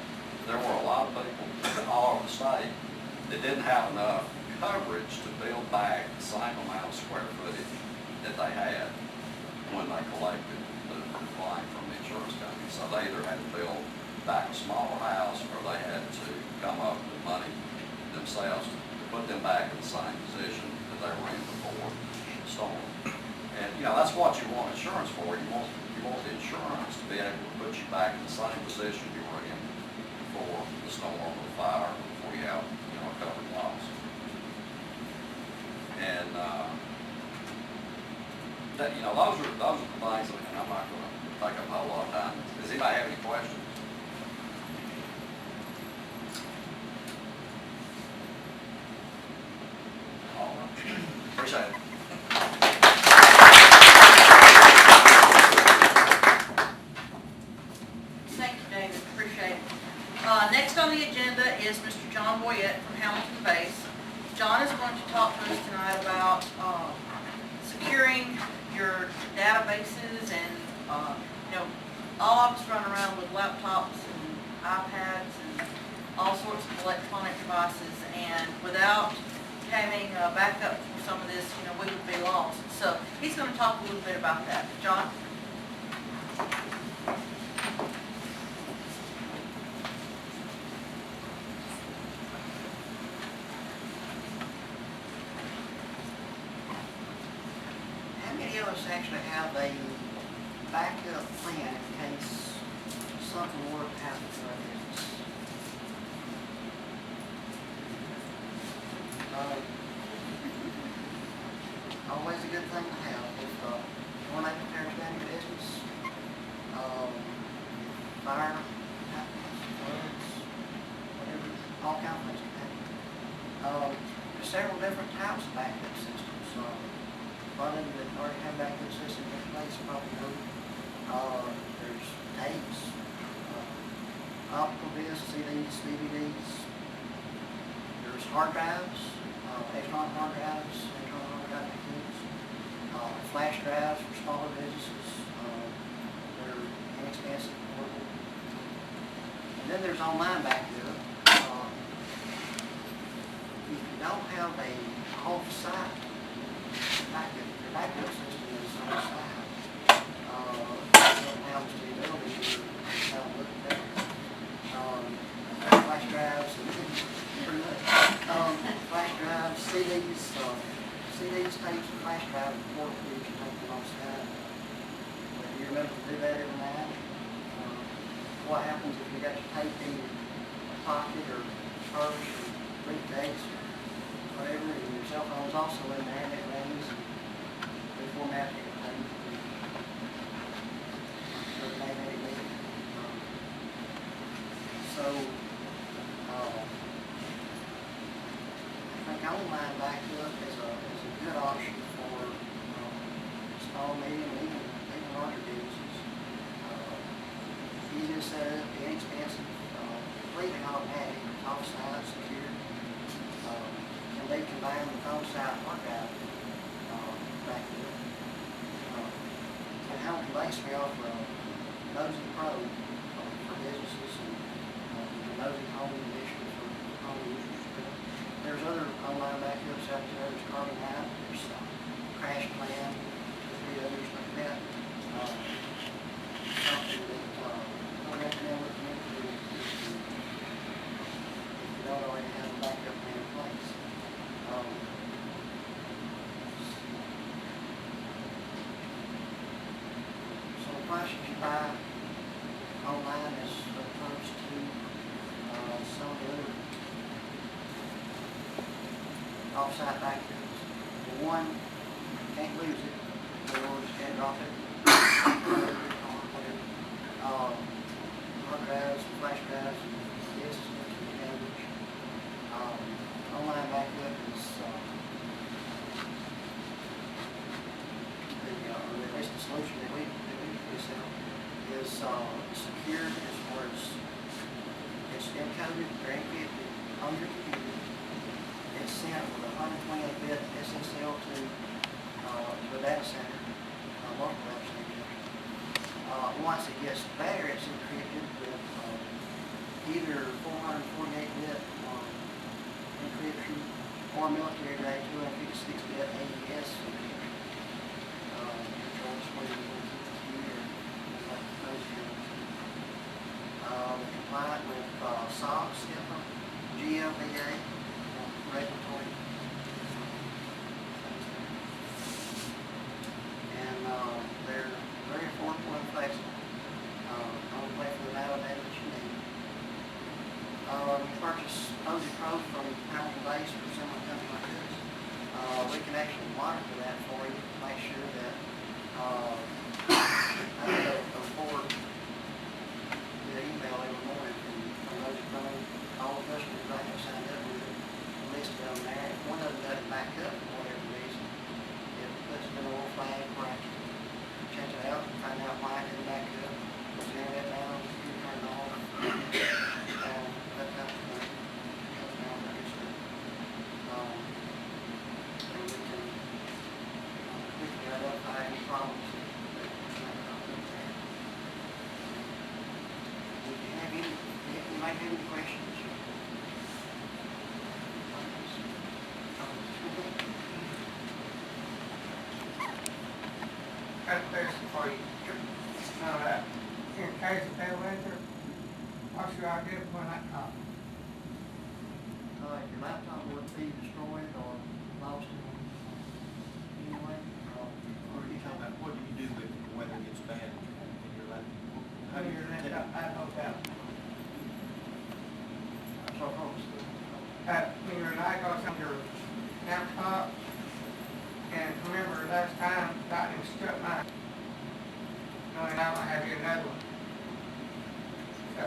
There were a lot of people all over the state that didn't have enough coverage to build back the same amount of square footage that they had when they collected the claim from the insurance company. So they either had to build back a smaller house or they had to come up with money themselves to put them back in the same position that they were in before the storm. And, you know, that's what you want insurance for. You want the insurance to be able to put you back in the same position you were in before the storm or the fire, before you have, you know, a covered loss. And, that, you know, those are the things that I'm not going to take up a whole lot of time. Does anybody have any questions? All right. Appreciate it. Thank you, David. Appreciate it. Next on the agenda is Mr. John Boyett from Hamilton Base. John is going to talk to us tonight about securing your databases and, you know, all of us run around with laptops and iPads and all sorts of electronic devices, and without having a backup for some of this, you know, we would be lost. So he's going to talk a little bit about that. John? How many of us actually have a backup plan in case something were to happen to our business? Always a good thing to have. If tornado tears down your business, fire happens, floods, whatever, all kinds of things can happen. There's several different types of backup systems. A lot of them that already have backup systems in place probably know. There's tapes, optical discs, CDs, DVDs. There's hard drives, external hard drives, internal hard drive machines, flash drives for smaller businesses. They're inexpensive, portable. And then there's online backup. If you don't have a off-site backup, your backup system is on-site. It allows the ability to have a look at that. Flash drives, pretty much. Flash drives, CDs, tapes, and flash drives, portable, you can take them outside. If you remember to do that every night, what happens if you got your tape in your pocket or purse or briefcase or whatever, and your cell phone's also in there and it rings, and they format it and magnetic media. So, I think online backup is a good option for small, medium, even larger businesses. Easy to set up, inexpensive, completely automatic, off-site, secure. Can be combined with on-site hard drive backup. And Hamilton Base, we offer Nosy Pro for businesses and Nosy Home Edition for home users. There's other online backups out there. There's Carbon Out, there's Crash Plan, three others like that. Something that I recommend looking into if you don't already have a backup plan in place. So the prices you buy online as opposed to some of the other off-site backups. The one, you can't lose it, or you just can't drop it. Hard drives, flash drives, disks that can be damaged. Online backup is at least the solution that we sell is secured as far as it's encoded or encrypted on your computer. It's sent with a 128-bit SSL to a data center, a local data center. Once it gets there, it's encrypted with either 448-bit encryption or military grade 256-bit AES encryption. Controls where you can keep the computer like those things. Compliant with SOX, HIPAA, GLBA, regulatory. And they're very affordable and flexible. Only pay for the amount of data that you need. You purchase Posey Pro from Hamilton Base or similar company like this. We can actually monitor that for you to make sure that I get a board, get an email every morning from Posey Pro. All the customers I have signed up with it, listed on there. If one of them doesn't back up for whatever reason, it puts an oil flag where I can check it out and find out why it didn't back up. Puts the internet down, the computer turned on, and that type of thing. And we can quickly identify any problems that might come up there. If you have any, if you might have any questions. I have a question for you. In case of bad weather, what should I do when I call? If your laptop would be destroyed or lost in any way, Or are you talking about what do you do if the weather gets bad in your laptop? How do you Your protect laptop, I hope out. so close. When your light goes on your laptop, and remember last time, lightning struck mine. Knowing I might have you another one. So,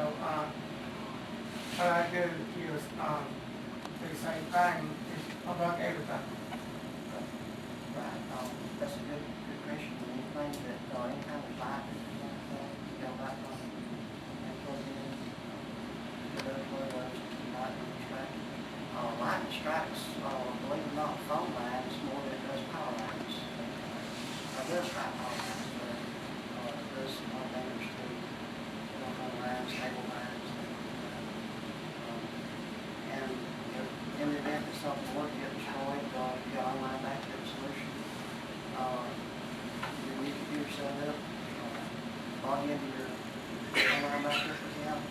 what I do is, do the same thing, is unplug everything. Right, that's a good question. Anything that, any kind of light, you got a light on, and plug in, those lightning strike. Lightning strikes, believe it or not, phone lines more than it does power lines. It does strike power lines, but it does more damage to phone lines, cable lines. And in the event that something were to get destroyed, you got online backup solution. Your new computer set up, log into your online backup account,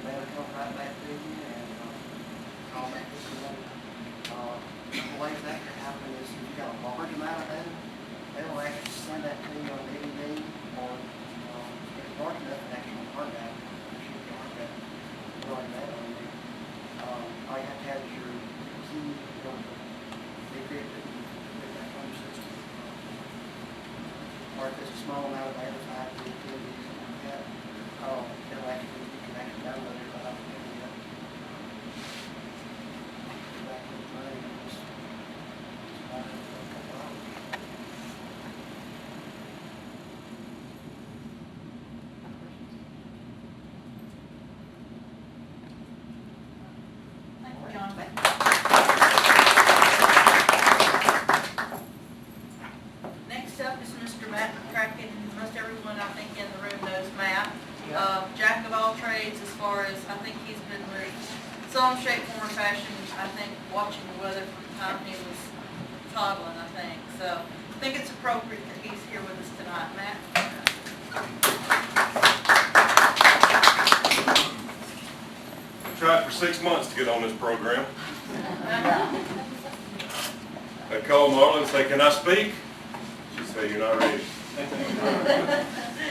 they'll come right back to you and call back this and the ways that can happen is if you got a large amount of data, they'll actually send that to you on DVD or if it's large enough, an actual hard drive, shoot your hard drive, large data on there. All you have to have is your key, decrypt it and put it back on your system. Or if it's a small amount of data, 5 GB, something like that, you can actually download it right off the internet. Back in the money, it's about a couple hours. Thank you, John. Next up is Mr. McCracken. Most everyone some shape, form, or fashion, I think, watching the weather from the time he was toddling, I think. So I think it's appropriate that he's here with us tonight. Matt? I tried for 6 months to get on this program. I called Marla and say, "Can I speak?" She said, "You're not ready."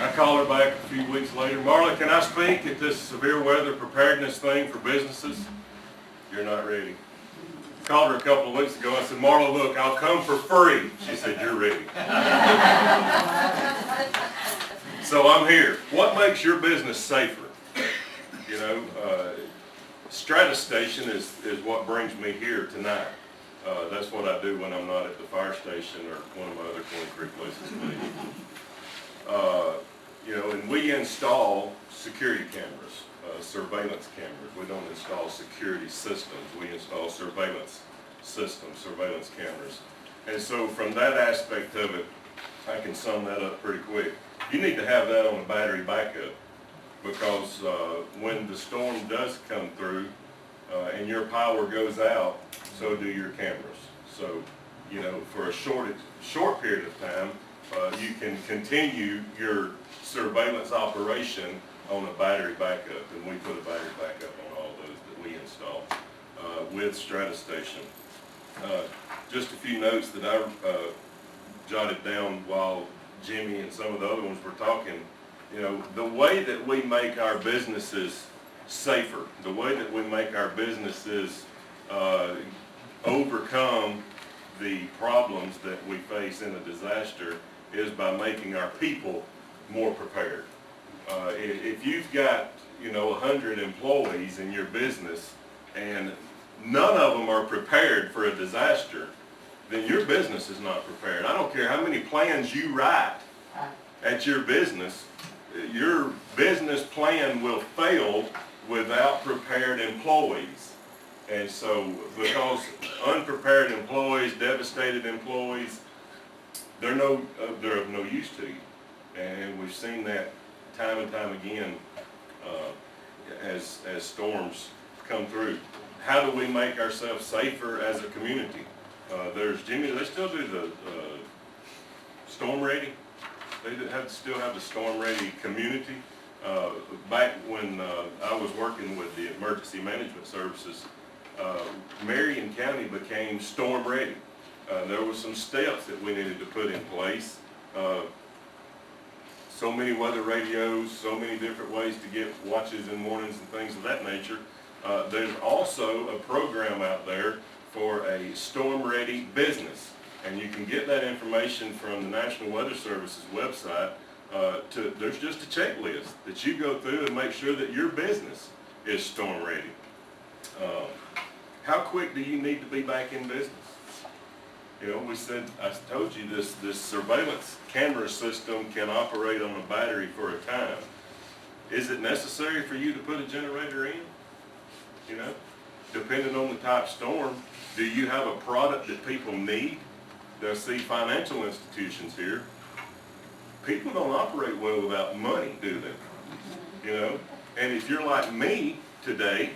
I called her back a few weeks later. "Marla, can I speak at this severe weather preparedness thing for businesses?" "You're not ready." Called her a couple of weeks ago. I said, "Marla, look, I'll come for free." She said, "You're ready." So I'm here. What makes your business safer? You know, Strata Station is what brings me here tonight. That's what I do when I'm not at the fire station or one of my other Corn Creek places to be. You know, and we install security cameras, surveillance cameras. We don't install security systems. We install surveillance systems, surveillance cameras. And so from that aspect of it, I can sum that up pretty quick. You need to have that on a battery backup, because when the storm does come through and your power goes out, so do your cameras. So, you know, for a short period of time, you can continue your surveillance operation on a battery backup, and we put a battery backup on all those that we install with Strata Station. Just a few notes that I jotted down while Jimmy and some of the other ones were talking. You know, the way that we make our businesses safer, the way that we make our businesses overcome the problems that we face in a disaster is by making our people more prepared. If you've got, you know, 100 employees in your business and none of them are prepared for a disaster, then your business is not prepared. I don't care how many plans you write at your business plan will fail without prepared employees. And so, because unprepared employees, devastated employees, they're of no use to you. And we've seen that time and time again as storms come through. How do we make ourselves safer as a community? There's Jimmy, they still do the storm ready. They still have the storm ready community. Back when I was working with the emergency management services, Marion County became storm ready. There were some steps that we needed to put in place. So many weather radios, so many different ways to get watches and warnings and things of that nature. There's also a program out there for a storm ready business. And you can get that information from the National Weather Service's website. There's just a checklist that you go through and make sure that your business is storm ready. How quick do you need to be back in business? You know, I told you this surveillance camera system can operate on a battery for a time. Is it necessary for you to put a generator in? You know, depending on the type of storm, do you have a product that people need? They'll see financial institutions here. People don't operate well without money, do they? You know, and if you're like me today,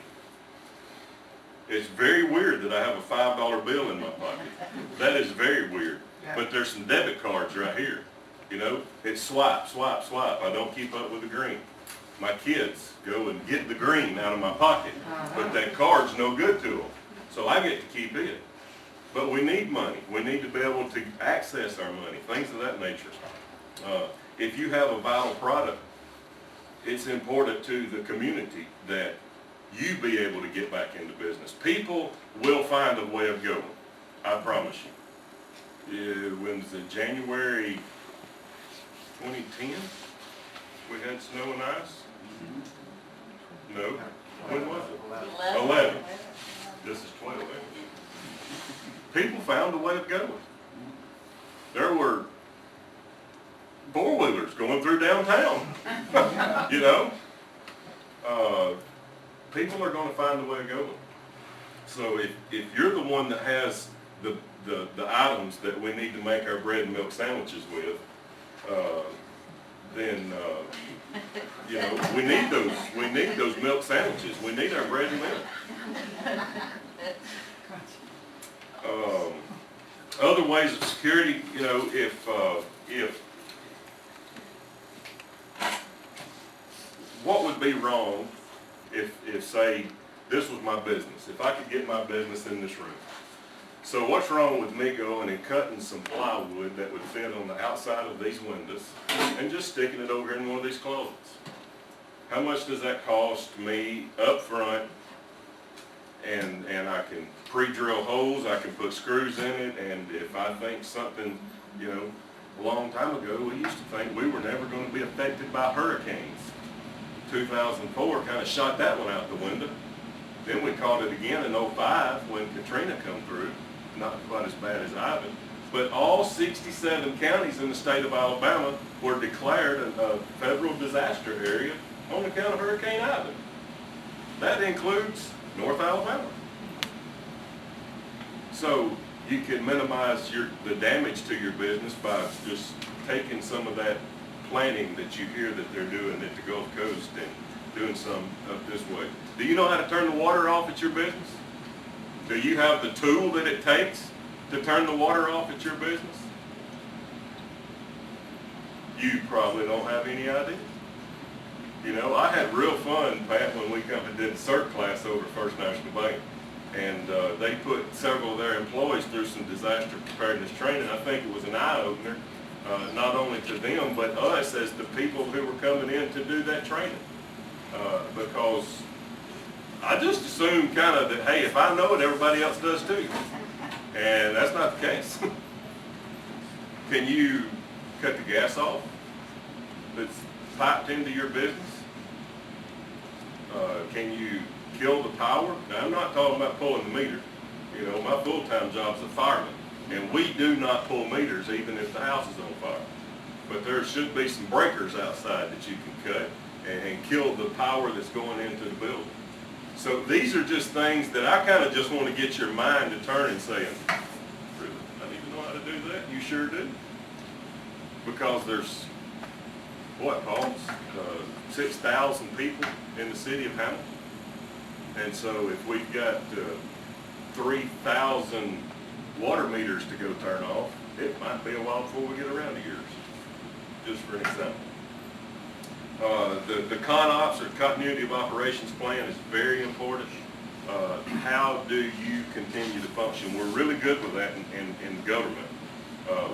it's very weird that I have a $5 bill in my pocket. That is very weird. But there's some debit cards right here. You know, it's swipe, swipe, swipe. I don't keep up with the green. My kids go and get the green out of my pocket, but that card's no good to them. So I get to keep it. But we need money. We need to be able to access our money, things of that nature. If you have a vital product, it's important to the community that you be able to get back into business. People will find a way of going, I promise you. When was it, January 2010? We had snow and ice? No. When was it? 11. This is 12. People found a way of going. There were four-wheelers going through downtown. You know? People are going to find a way of going. So if you're the one that has the items that we need to make our bread and milk sandwiches with, then you know, we need those milk sandwiches. We need our bread and milk. other ways of security, you know, if what would be wrong if say, this was my business, if I could get my business in this room. So what's wrong with me going and cutting some plywood that would fit on the outside of these windows and just sticking it over in one of these closets? How much does that cost me up front? And I can pre-drill holes, I can put screws in it, and if I think something, you know, a long time ago, we used to think we were never going to be affected by hurricanes. 2004 kind of shot that one out the window. Then we caught it again in 05 when Katrina come through. Not quite as bad as Ivan. But all 67 counties in the state of Alabama were declared a federal disaster area on account of Hurricane Ivan. That includes North Alabama. So you can minimize the damage to your business by just taking some of that planning that you hear that they're doing at the Gulf Coast and doing some up this way. Do you know how to turn the water off at your business? Do you have the tool that it takes to turn the water off at your business? You probably don't have any idea. You know, I had real fun, Pat, when we come and did a CERT class over at First National Bank. And they put several of their employees through some disaster preparedness training. I think it was an eye-opener, not only to them, but us as the people who were coming in to do that training. Because I just assumed kind of that, hey, if I know it, everybody else does too. And that's not the case. Can you cut the gas off that's piped into your business? Can you kill the power? Now, I'm not talking about pulling the meter. You know, my full-time job's a fireman, and we do not pull meters even if the house is on fire. But there should be some breakers outside that you can cut and kill the power that's going into the building. So these are just things that I kind of just want to get your mind to turn and saying, really, I need to know how to do that? You sure do. Because there's, what, Paul, 6,000 people in the city of Hamilton. And so if we've got 3,000 water meters to go turn off, it might be a while before we get around to yours, just for an example. The CONOPS, or Continuity of Operations Plan, is very important. How do you continue to function? We're really good with that in government.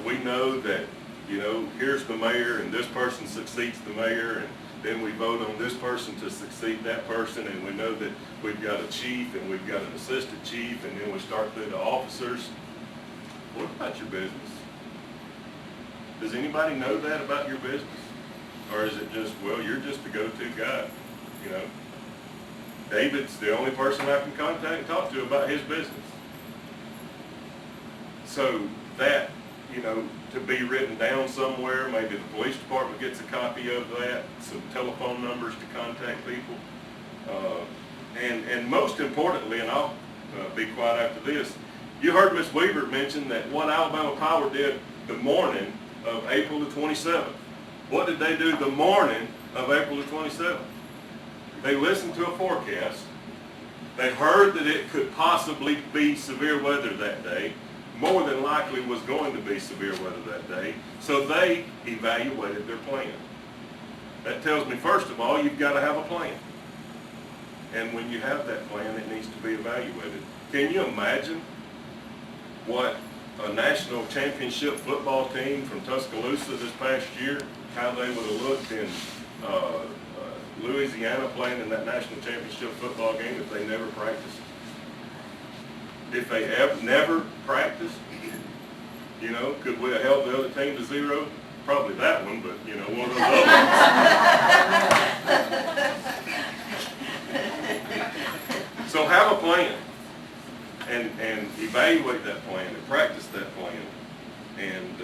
We know that, you know, here's the mayor and this person succeeds the mayor, and then we vote on this person to succeed that person, and we know that we've got a chief and we've got an assistant chief, and then we start through the officers. What about your business? Does anybody know that about your business? Or is it just, well, you're just the go-to guy, you know? David's the only person I can contact and talk to about his business. So that, you know, to be written down somewhere, maybe the police department gets a copy of that, some telephone numbers to contact people. And most importantly, and I'll be quiet after this, you heard Ms. Weaver mention that what Alabama Power did the morning of April the 27th. What did they do the morning of April the 27th? They listened to a forecast. They heard that it could possibly be severe weather that day. More than likely was going to be severe weather that day. So they evaluated their plan. That tells me, first of all, you've got to have a plan. And when you have that plan, it needs to be evaluated. Can you imagine what a national championship football team from Tuscaloosa this past year, how they would have looked in Louisiana playing in that national championship football game if they never practiced? If they never practiced, you know, could we have held the other team to 0? Probably that one, but, you know, one of those other ones. So have a plan and evaluate that plan and practice that plan and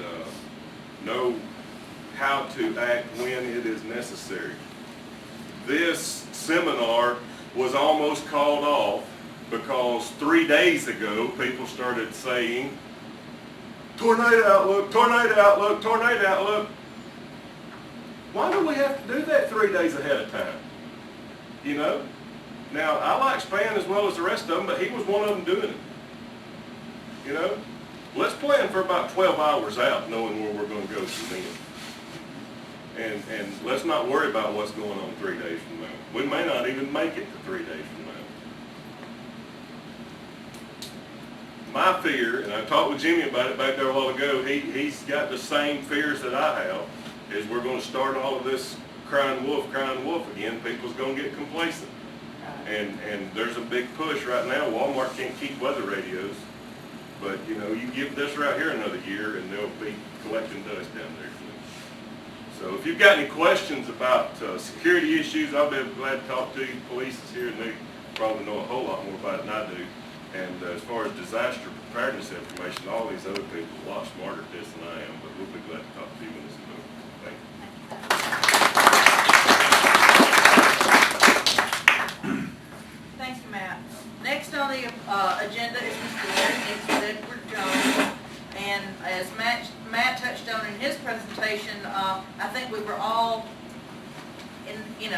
know how to act when it is necessary. This seminar was almost called off because 3 days ago people started saying, tornado outlook, tornado outlook, tornado outlook. Why do we have to do that 3 days ahead of time? You know? Now, I like Span as well as the rest of them, but he was one of them doing it. You know? let's plan for about 12 hours out, knowing where we're gonna go from then. And let's not worry about what's going on 3 days from now. We may not even make it to 3 days from now. My fear, and I talked with Jimmy about it back there a while ago, he's got the same fears that I have, is we're gonna start all of this crying wolf again. People's gonna get complacent. And there's a big push right now. Walmart can't keep weather radios, but you know, you give this right here another year and they'll be collecting dust down there. So if you've got any questions about security issues, I'll be glad to talk to you. Police is here and they probably know a whole lot more about it than I do. And as far as disaster preparedness information, all these other people are a lot smarter at this than I am, but we'll be glad to talk to you when this is over. Thank you. Thank you, Matt. Next on the agenda is Mr. Larry Edward Jones. And as Matt touched on in his presentation, I think we were all in, we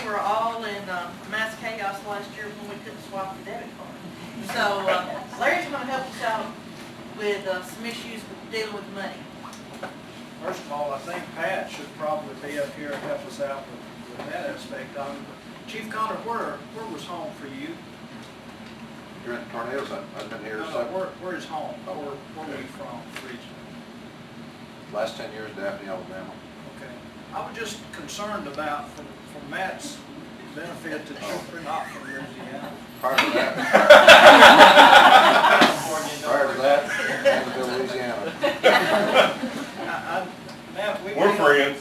were all in mass chaos last year when we couldn't swap the debit card. So Larry's going to help us out with some issues with dealing with money. First of all, I think Pat should probably be up here and help us out with that aspect of it. Chief Connor, where was home for you? You're in the tornadoes, I've been here, Where is home? Where were you from regionally? last 10 years, Daphne, Alabama. Okay. I was just concerned about, for Matt's benefit to children not from Louisiana. Prior to that, California, Louisiana. Matt, We're friends.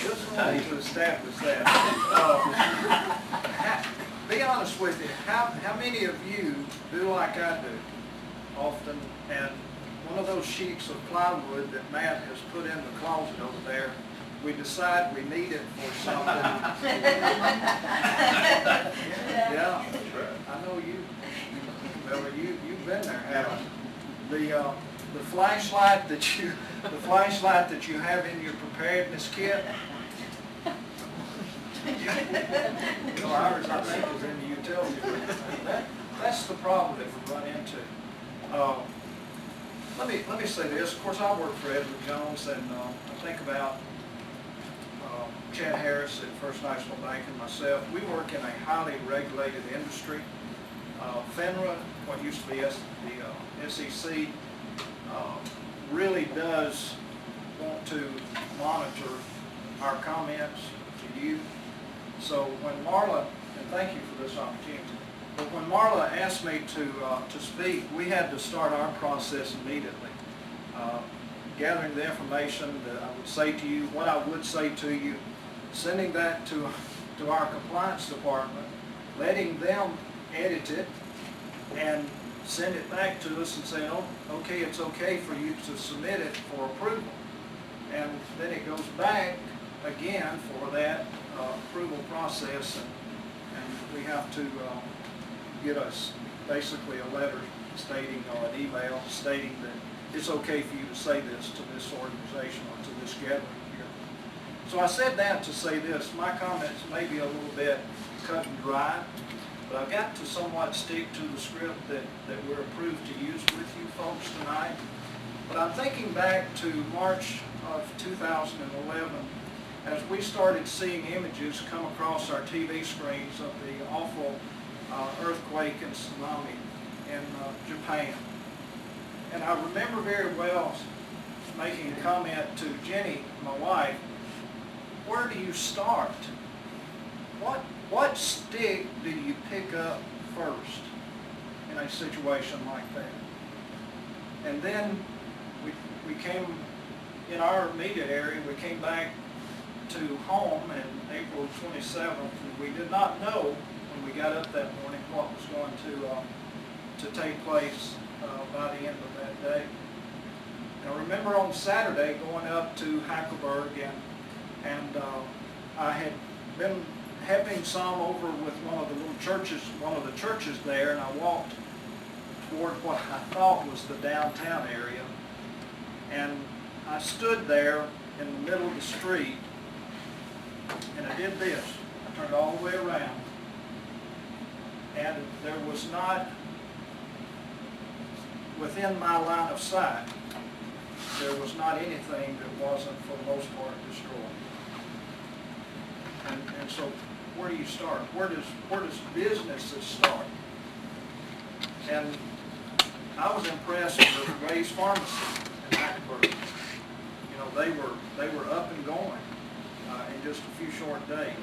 Just wanted to establish that. Be honest with you, how many of you do like I do often, and one of those sheets of plywood that Matt has put in the closet over there, we decide we need it for something. Yeah, I know you, Miller, you've been there, haven't you? The flashlight that you have in your preparedness kit. Ours, I think, is in the utility room. That's the problem that we run into. Let me say this. Of course, I work for Edward Jones, and I think about Chad Harris at First National Bank and myself. We work in a highly regulated industry. FINRA, what used to be the SEC, really does want to monitor our comments to you. So when Marla, and thank you for this opportunity, but when Marla asked me to speak, we had to start our process immediately. Gathering the information that I would say to you, what I would say to you, sending that to our compliance department, letting them edit it, and send it back to us and say, oh, okay, it's okay for you to submit it for approval. And then it goes back again for that approval process, and we have to get us basically a letter stating, or an email stating that it's okay for you to say this to this organization or to this gathering here. So I said that to say this. My comments may be a little bit cut and dry, but I've got to somewhat stick to the script that we're approved to use with you folks tonight. But I'm thinking back to March of 2011, as we started seeing images come across our TV screens of the awful earthquake and tsunami in Japan. And I remember very well making a comment to Jenny, my wife, where do you start? What stick do you pick up first in a situation like that? And then we came, in our immediate area, we came back to home in April 27th, and we did not know when we got up that morning what was going to take place by the end of that day. And I remember on Saturday going up to Hackleburg, and I had been helping some over with one of the churches there, and I walked toward what I thought was the downtown area, and I stood there in the middle of the street, and I did this. I turned all the way around, and there was not within my line of sight, there was not anything that wasn't, for the most part, destroyed. And so, where do you start? Where does businesses start? And I was impressed with Ray's Pharmacy in Hackleburg. You know, they were up and going in just a few short days.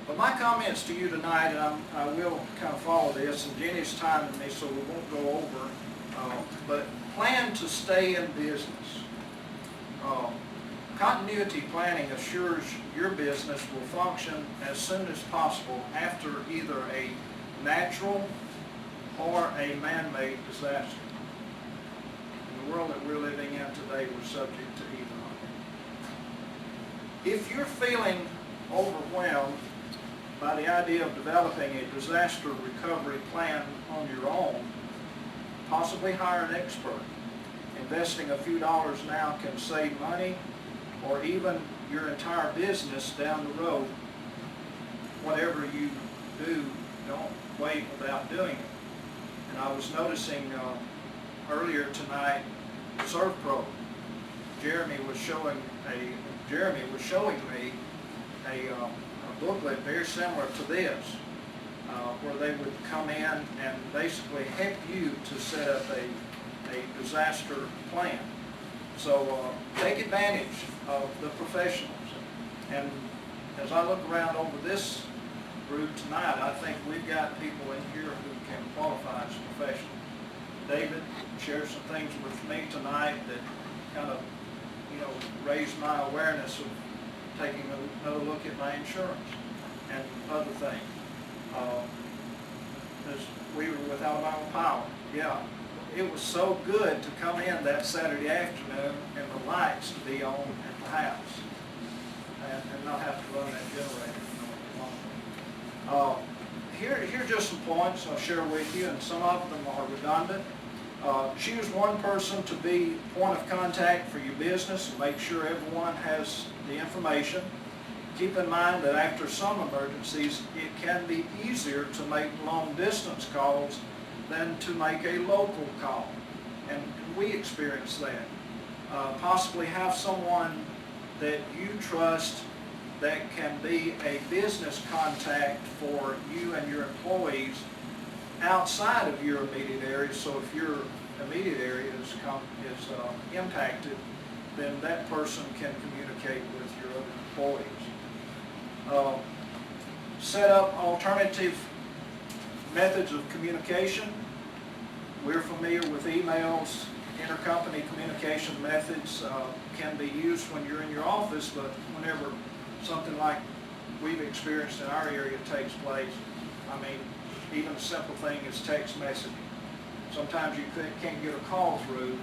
But my comments to you tonight, and I will kind of follow this, and Jenny's timing me, so we won't go over, but plan to stay in business. Continuity planning assures your business will function as soon as possible after either a natural or a man-made disaster. In the world that we're living in today, we're subject to either. If you're feeling overwhelmed by the idea of developing a disaster recovery plan on your own, possibly hire an expert. Investing a few dollars now can save money or even your entire business down the road. Whatever you do, don't wait without doing it. And I was noticing earlier tonight, ServPro, Jeremy was showing me a booklet very similar to this, where they would come in and basically help you to set up a disaster plan. So take advantage of the professionals. And as I look around over this group tonight, I think we've got people in here who can qualify as professionals. David shared some things with me tonight that kind of, raised my awareness of taking another look at my insurance and other things. As we were with Alabama Power, yeah, it was so good to come in that Saturday afternoon and the lights to be on at the house and not have to run that generator. Here are just some points I'll share with you, and some of them are redundant. Choose one person to be point of contact for your business and make sure everyone has the information. Keep in mind that after some emergencies, it can be easier to make long distance calls than to make a local call. And we experience that. Possibly have someone that you trust that can be a business contact for you and your employees outside of your immediate area. So if your immediate area is impacted, then that person can communicate with your other employees. Set up alternative methods of communication. We're familiar with emails. Intercompany communication methods can be used when you're in your office, but whenever something like we've experienced in our area takes place, I mean, even a simple thing is text messaging. Sometimes you can't get a call through,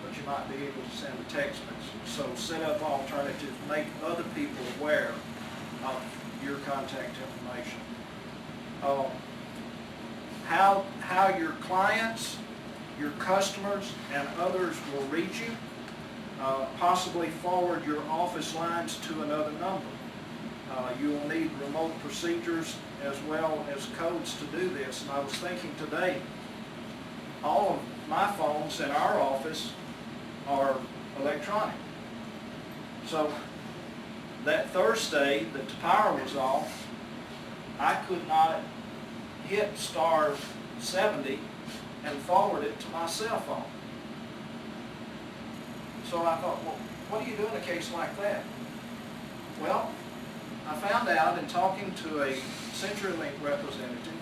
but you might be able to send a text message. So set up alternatives, make other people aware of your contact information. How your clients, your customers, and others will reach you. Possibly forward your office lines to another number. You will need remote procedures as well as codes to do this. And I was thinking today, all of my phones in our office are electronic. So that Thursday that the power was off, I could not hit star 70 and forward it to my cell phone. So I thought, well, what do you do in a case like that? Well, I found out in talking to a CenturyLink representative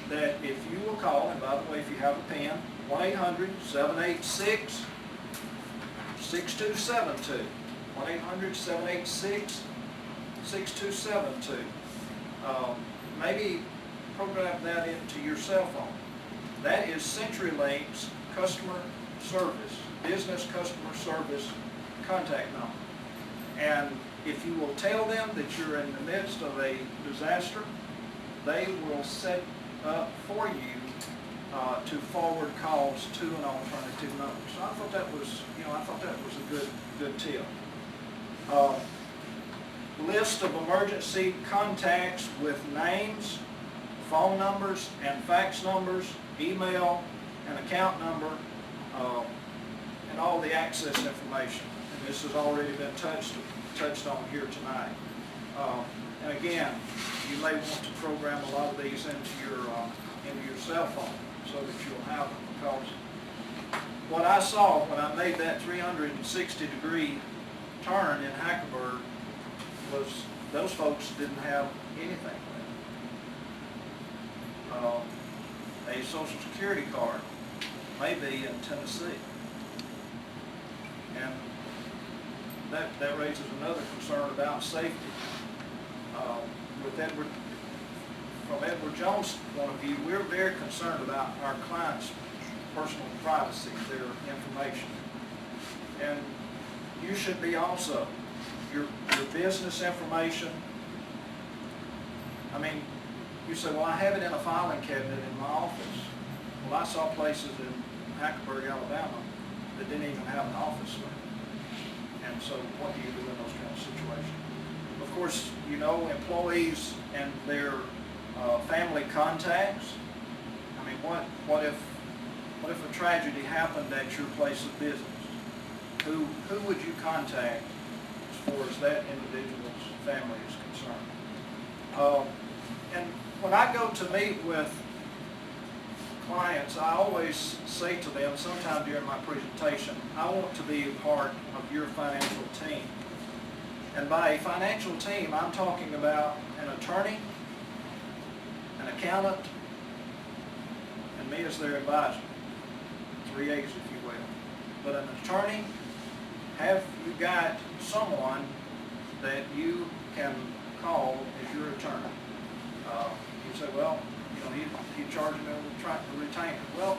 that if you will call, and by the way, if you have a pen, 1-800-786-6272. 1-800-786-6272. Maybe program that into your cell phone. That is CenturyLink's customer service, business customer service contact number. And if you will tell them that you're in the midst of a disaster, they will set up for you to forward calls to an alternative number. So I thought that was, a good tip. List of emergency contacts with names, phone numbers, and fax numbers, email, an account number, and all the access information. And this has already been touched on here tonight. And again, you may want to program a lot of these into your cell phone so that you'll have them, because what I saw when I made that 360-degree turn in Hackleburg was those folks didn't have anything with them. A Social Security card may be in Tennessee. And that raises another concern about safety. From Edward Jones' point of view, we're very concerned about our clients' personal privacy, their information. And you should be also. Your business information. I mean, you say, well, I have it in a filing cabinet in my office. Well, I saw places in Hackleburg, Alabama that didn't even have an office with it. And so what do you do in those kind of situations? Of course, you know, employees and their family contacts. I mean, what if a tragedy happened at your place of business? Who would you contact as far as that individual's family is concerned? And when I go to meet with clients, I always say to them, sometime during my presentation, I want to be a part of your financial team. And by a financial team, I'm talking about an attorney, an accountant, and me as their advisor. 3 A's, if you will. But an attorney, have you got someone that you can call as your attorney? You say, well, you know, he charged me a retainer. Well,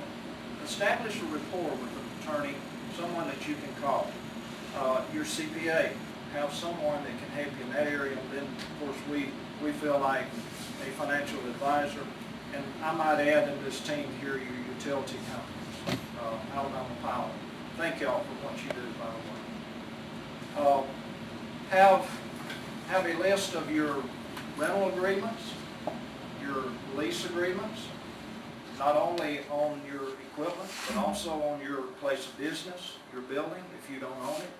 establish a rapport with an attorney, someone that you can call. Your CPA, have someone that can help you in that area. And then, of course, we feel like a financial advisor. And I might add in this team here your utility companies, Alabama Power. Thank y'all for what you do, by the way. Have a list of your rental agreements, your lease agreements, not only on your equipment, but also on your place of business, your building, if you don't own it.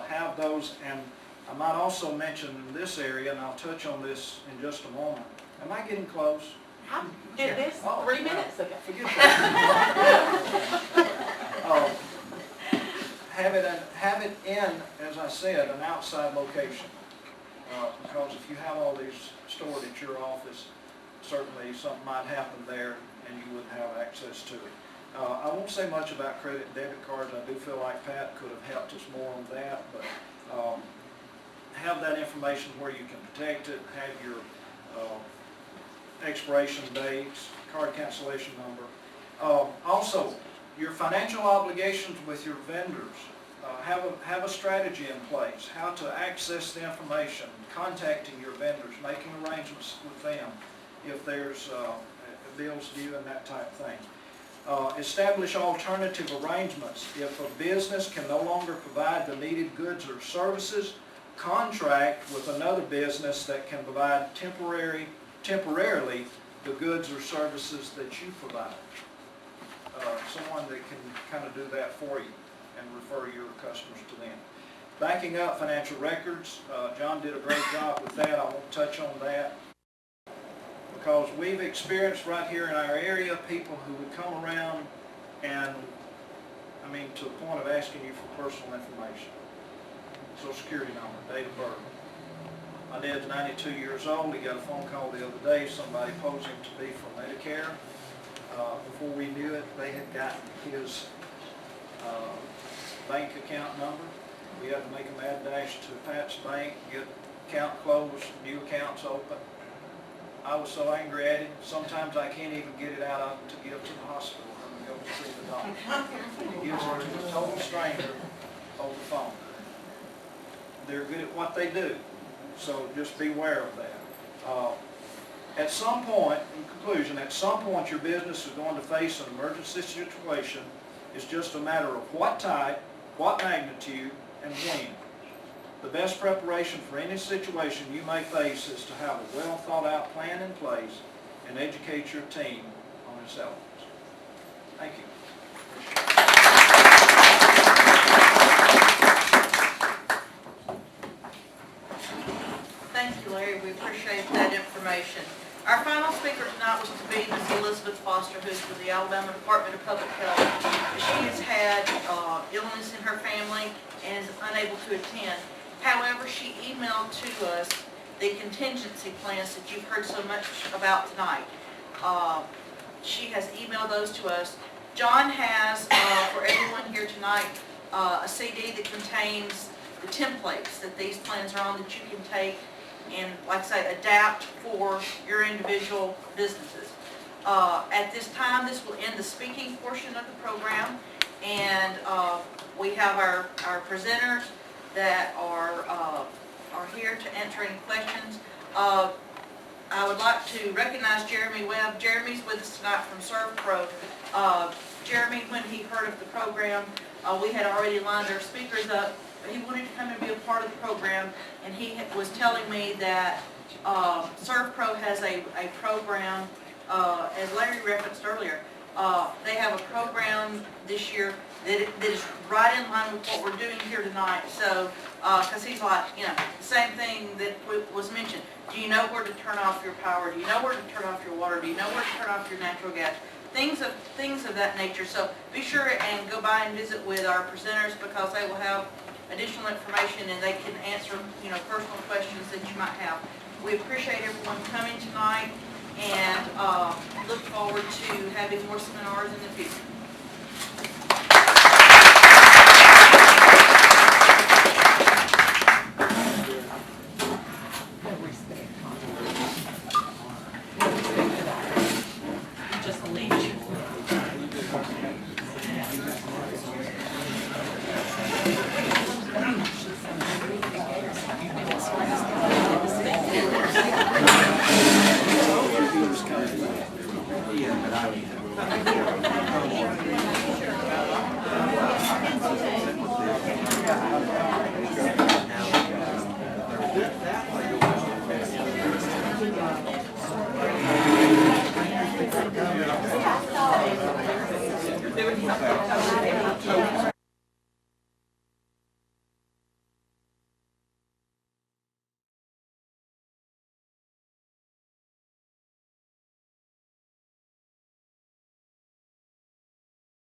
Have those, and I might also mention in this area, and I'll touch on this in just a moment. Am I getting close? I did this 3 minutes ago. Forget that. Have it in, as I said, an outside location. Because if you have all these stored at your office, certainly something might happen there and you wouldn't have access to it. I won't say much about credit and debit cards. I do feel like Pat could have helped us more on that, but have that information where you can protect it, have your expiration dates, card cancellation number. Also, your financial obligations with your vendors. Have a strategy in place, how to access the information, contacting your vendors, making arrangements with them if there's bills due and that type of thing. Establish alternative arrangements. If a business can no longer provide the needed goods or services, contract with another business that can provide temporarily the goods or services that you provide. Someone that can kind of do that for you and refer your customers to them. Backing up financial records, John did a great job with that. I won't touch on that because we've experienced right here in our area people who would come around and, I mean, to the point of asking you for personal information. Social Security number, date of birth. My dad's 92 years old. He got a phone call the other day. Somebody posed him to be from Medicare. Before we knew it, they had gotten his bank account number. We had to make a mad dash to Pat's bank, get account closed, new accounts open. I was so angry at him. Sometimes I can't even get it out to give to the hospital when we go to see the doctor. He gives it to a total stranger over the phone. They're good at what they do, so just beware of that. At some point, in conclusion, at some point your business is going to face an emergency situation. It's just a matter of what type, what magnitude, and when. The best preparation for any situation you may face is to have a well thought out plan in place and educate your team on its elements. Thank you. Thank you, Larry. We appreciate that information. Our final speaker tonight was to be Ms. Elizabeth Foster, who's with the Alabama Department of Public Health. She has had illness in her family and is unable to attend. However, she emailed to us the contingency plans that you've heard so much about tonight. She has emailed those to us. John has, for everyone here tonight, a CD that contains the templates that these plans are on that you can take and, like I say, adapt for your individual businesses. At this time, this will end the speaking portion of the program, and we have our presenters that are here to answer any questions. I would like to recognize Jeremy Webb. Jeremy's with us tonight from ServPro. Jeremy, when he heard of the program, we had already lined our speakers up. He wanted to come and be a part of the program, and he was telling me that ServPro has a program, as Larry referenced earlier. They have a program this year that is right in line with what we're doing here tonight. So, because he's like, you know, the same thing that was mentioned. Do you know where to turn off your power? Do you know where to turn off your water? Do you know where to turn off your natural gas? Things of that nature. So be sure and go by and visit with our presenters, because they will have additional information and they can answer, you know, personal questions that you might have. We appreciate everyone coming tonight and look forward to having more seminars in the future.